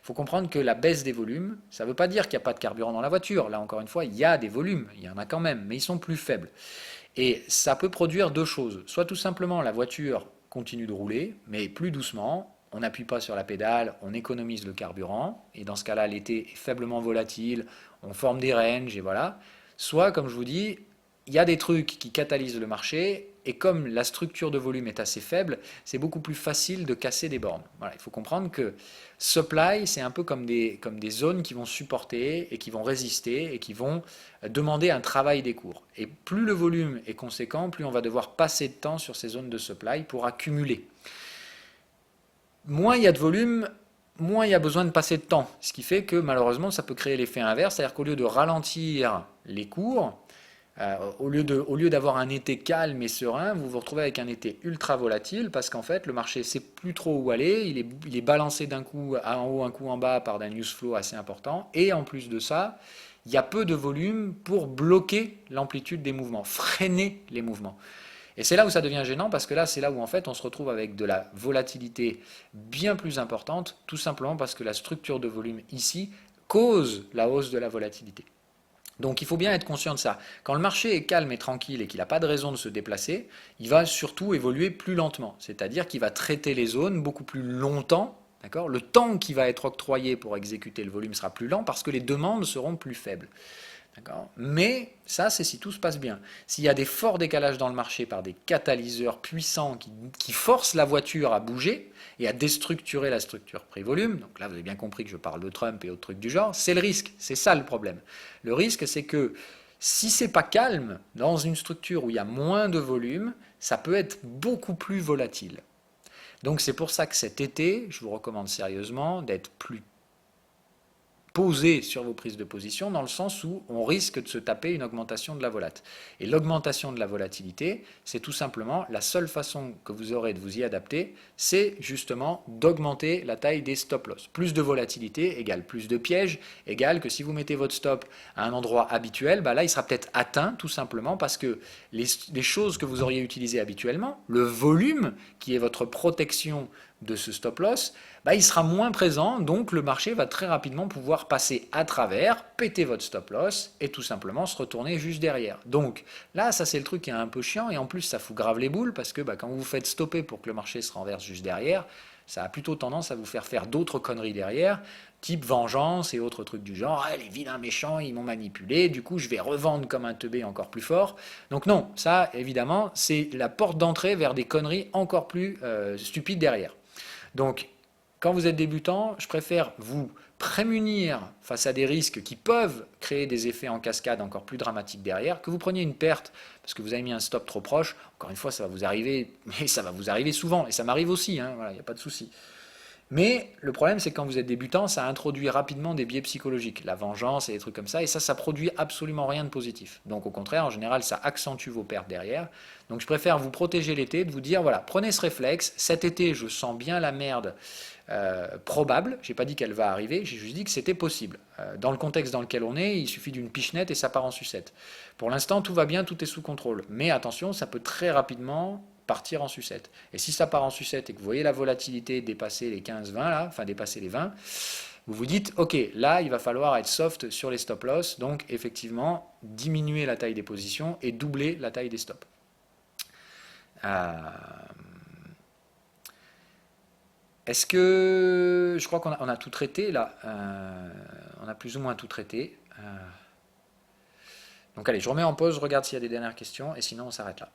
S1: faut comprendre que la baisse des volumes, ça ne veut pas dire qu'il n'y a pas de carburant dans la voiture. Là encore une fois, il y a des volumes, il y en a quand même, mais ils sont plus faibles. Et ça peut produire deux choses. Soit tout simplement la voiture continue de rouler, mais plus doucement, on n'appuie pas sur la pédale, on économise le carburant, et dans ce cas-là, l'été est faiblement volatile, on forme des ranges, et voilà. Soit, comme je vous dis, il y a des trucs qui catalysent le marché, et comme la structure de volume est assez faible, c'est beaucoup plus facile de casser des bornes. Voilà, il faut comprendre que supply, c'est un peu comme des zones qui vont supporter et qui vont résister et qui vont demander un travail des cours. Et plus le volume est conséquent, plus on va devoir passer de temps sur ces zones de supply pour accumuler. Moins il y a de volume, moins il y a besoin de passer de temps. Ce qui fait que malheureusement, ça peut créer l'effet inverse, c'est-à-dire qu'au lieu de ralentir les cours, au lieu d'avoir un été calme et serein, vous vous retrouvez avec un été ultra volatile parce qu'en fait le marché ne sait plus trop où aller, il est balancé d'un coup en haut, un coup en bas par un news flow assez important, et en plus de ça, il y a peu de volume pour bloquer l'amplitude des mouvements, freiner les mouvements. Et c'est là où ça devient gênant parce que là, c'est là où en fait on se retrouve avec de la volatilité bien plus importante, tout simplement parce que la structure de volume ici cause la hausse de la volatilité. Donc il faut bien être conscient de ça. Quand le marché est calme et tranquille et qu'il n'a pas de raison de se déplacer, il va surtout évoluer plus lentement. C'est-à-dire qu'il va traiter les zones beaucoup plus longtemps. D'accord ? Le temps qui va être octroyé pour exécuter le volume sera plus lent parce que les demandes seront plus faibles. Mais ça, c'est si tout se passe bien. S'il y a des forts décalages dans le marché par des catalyseurs puissants qui forcent la voiture à bouger et à déstructurer la structure prix-volume, donc là vous avez bien compris que je parle de Trump et autres trucs du genre, c'est le risque, c'est ça le problème. Le risque, c'est que si c'est pas calme dans une structure où il y a moins de volume, ça peut être beaucoup plus volatile. Donc c'est pour ça que cet été, je vous recommande sérieusement d'être plus posé sur vos prises de position dans le sens où on risque de se taper une augmentation de la volate. Et l'augmentation de la volatilité, c'est tout simplement la seule façon que vous aurez de vous y adapter, c'est justement d'augmenter la taille des stop-loss. Plus de volatilité égale plus de pièges, égale que si vous mettez votre stop à un endroit habituel, là il sera peut-être atteint tout simplement parce que les choses que vous auriez utilisées habituellement, le volume qui est votre protection de ce stop-loss, il sera moins présent, donc le marché va très rapidement pouvoir passer à travers, péter votre stop-loss et tout simplement se retourner juste derrière. Donc là, ça c'est le truc qui est un peu chiant et en plus ça fout grave les boules parce que quand vous vous faites stopper pour que le marché se renverse juste derrière, ça a plutôt tendance à vous faire d'autres conneries derrière, type vengeance et autres trucs du genre, les vilains méchants, ils m'ont manipulé, du coup je vais revendre comme un teubé encore plus fort. Donc non, ça évidemment, c'est la porte d'entrée vers des conneries encore plus stupides derrière. Donc, quand vous êtes débutant, je préfère vous prémunir face à des risques qui peuvent créer des effets en cascade encore plus dramatiques derrière, que vous preniez une perte parce que vous avez mis un stop trop proche. Encore une fois, ça va vous arriver, mais ça va vous arriver souvent, et ça m'arrive aussi, il n'y a pas de souci. Mais le problème, c'est que quand vous êtes débutant, ça introduit rapidement des biais psychologiques, la vengeance et des trucs comme ça, et ça produit absolument rien de positif. Donc au contraire, en général, ça accentue vos pertes derrière. Donc je préfère vous protéger l'été, de vous dire, voilà, prenez ce réflexe, cet été, je sens bien la merde probable, j'ai pas dit qu'elle va arriver, j'ai juste dit que c'était possible. Dans le contexte dans lequel on est, il suffit d'une pichenette et ça part en sucette. Pour l'instant, tout va bien, tout est sous contrôle. Mais attention, ça peut très rapidement partir en sucette. Et si ça part en sucette et que vous voyez la volatilité dépasser les 15-20, là, enfin dépasser les 20, Vous vous dites, ok, là, il va falloir être soft sur les stop loss, donc effectivement, diminuer la taille des positions et doubler la taille des stops. Est-ce que... Je crois qu'on a tout traité là. On a plus ou moins tout traité. Donc allez, je remets en pause, je regarde s'il y a des dernières questions, et sinon on s'arrête là.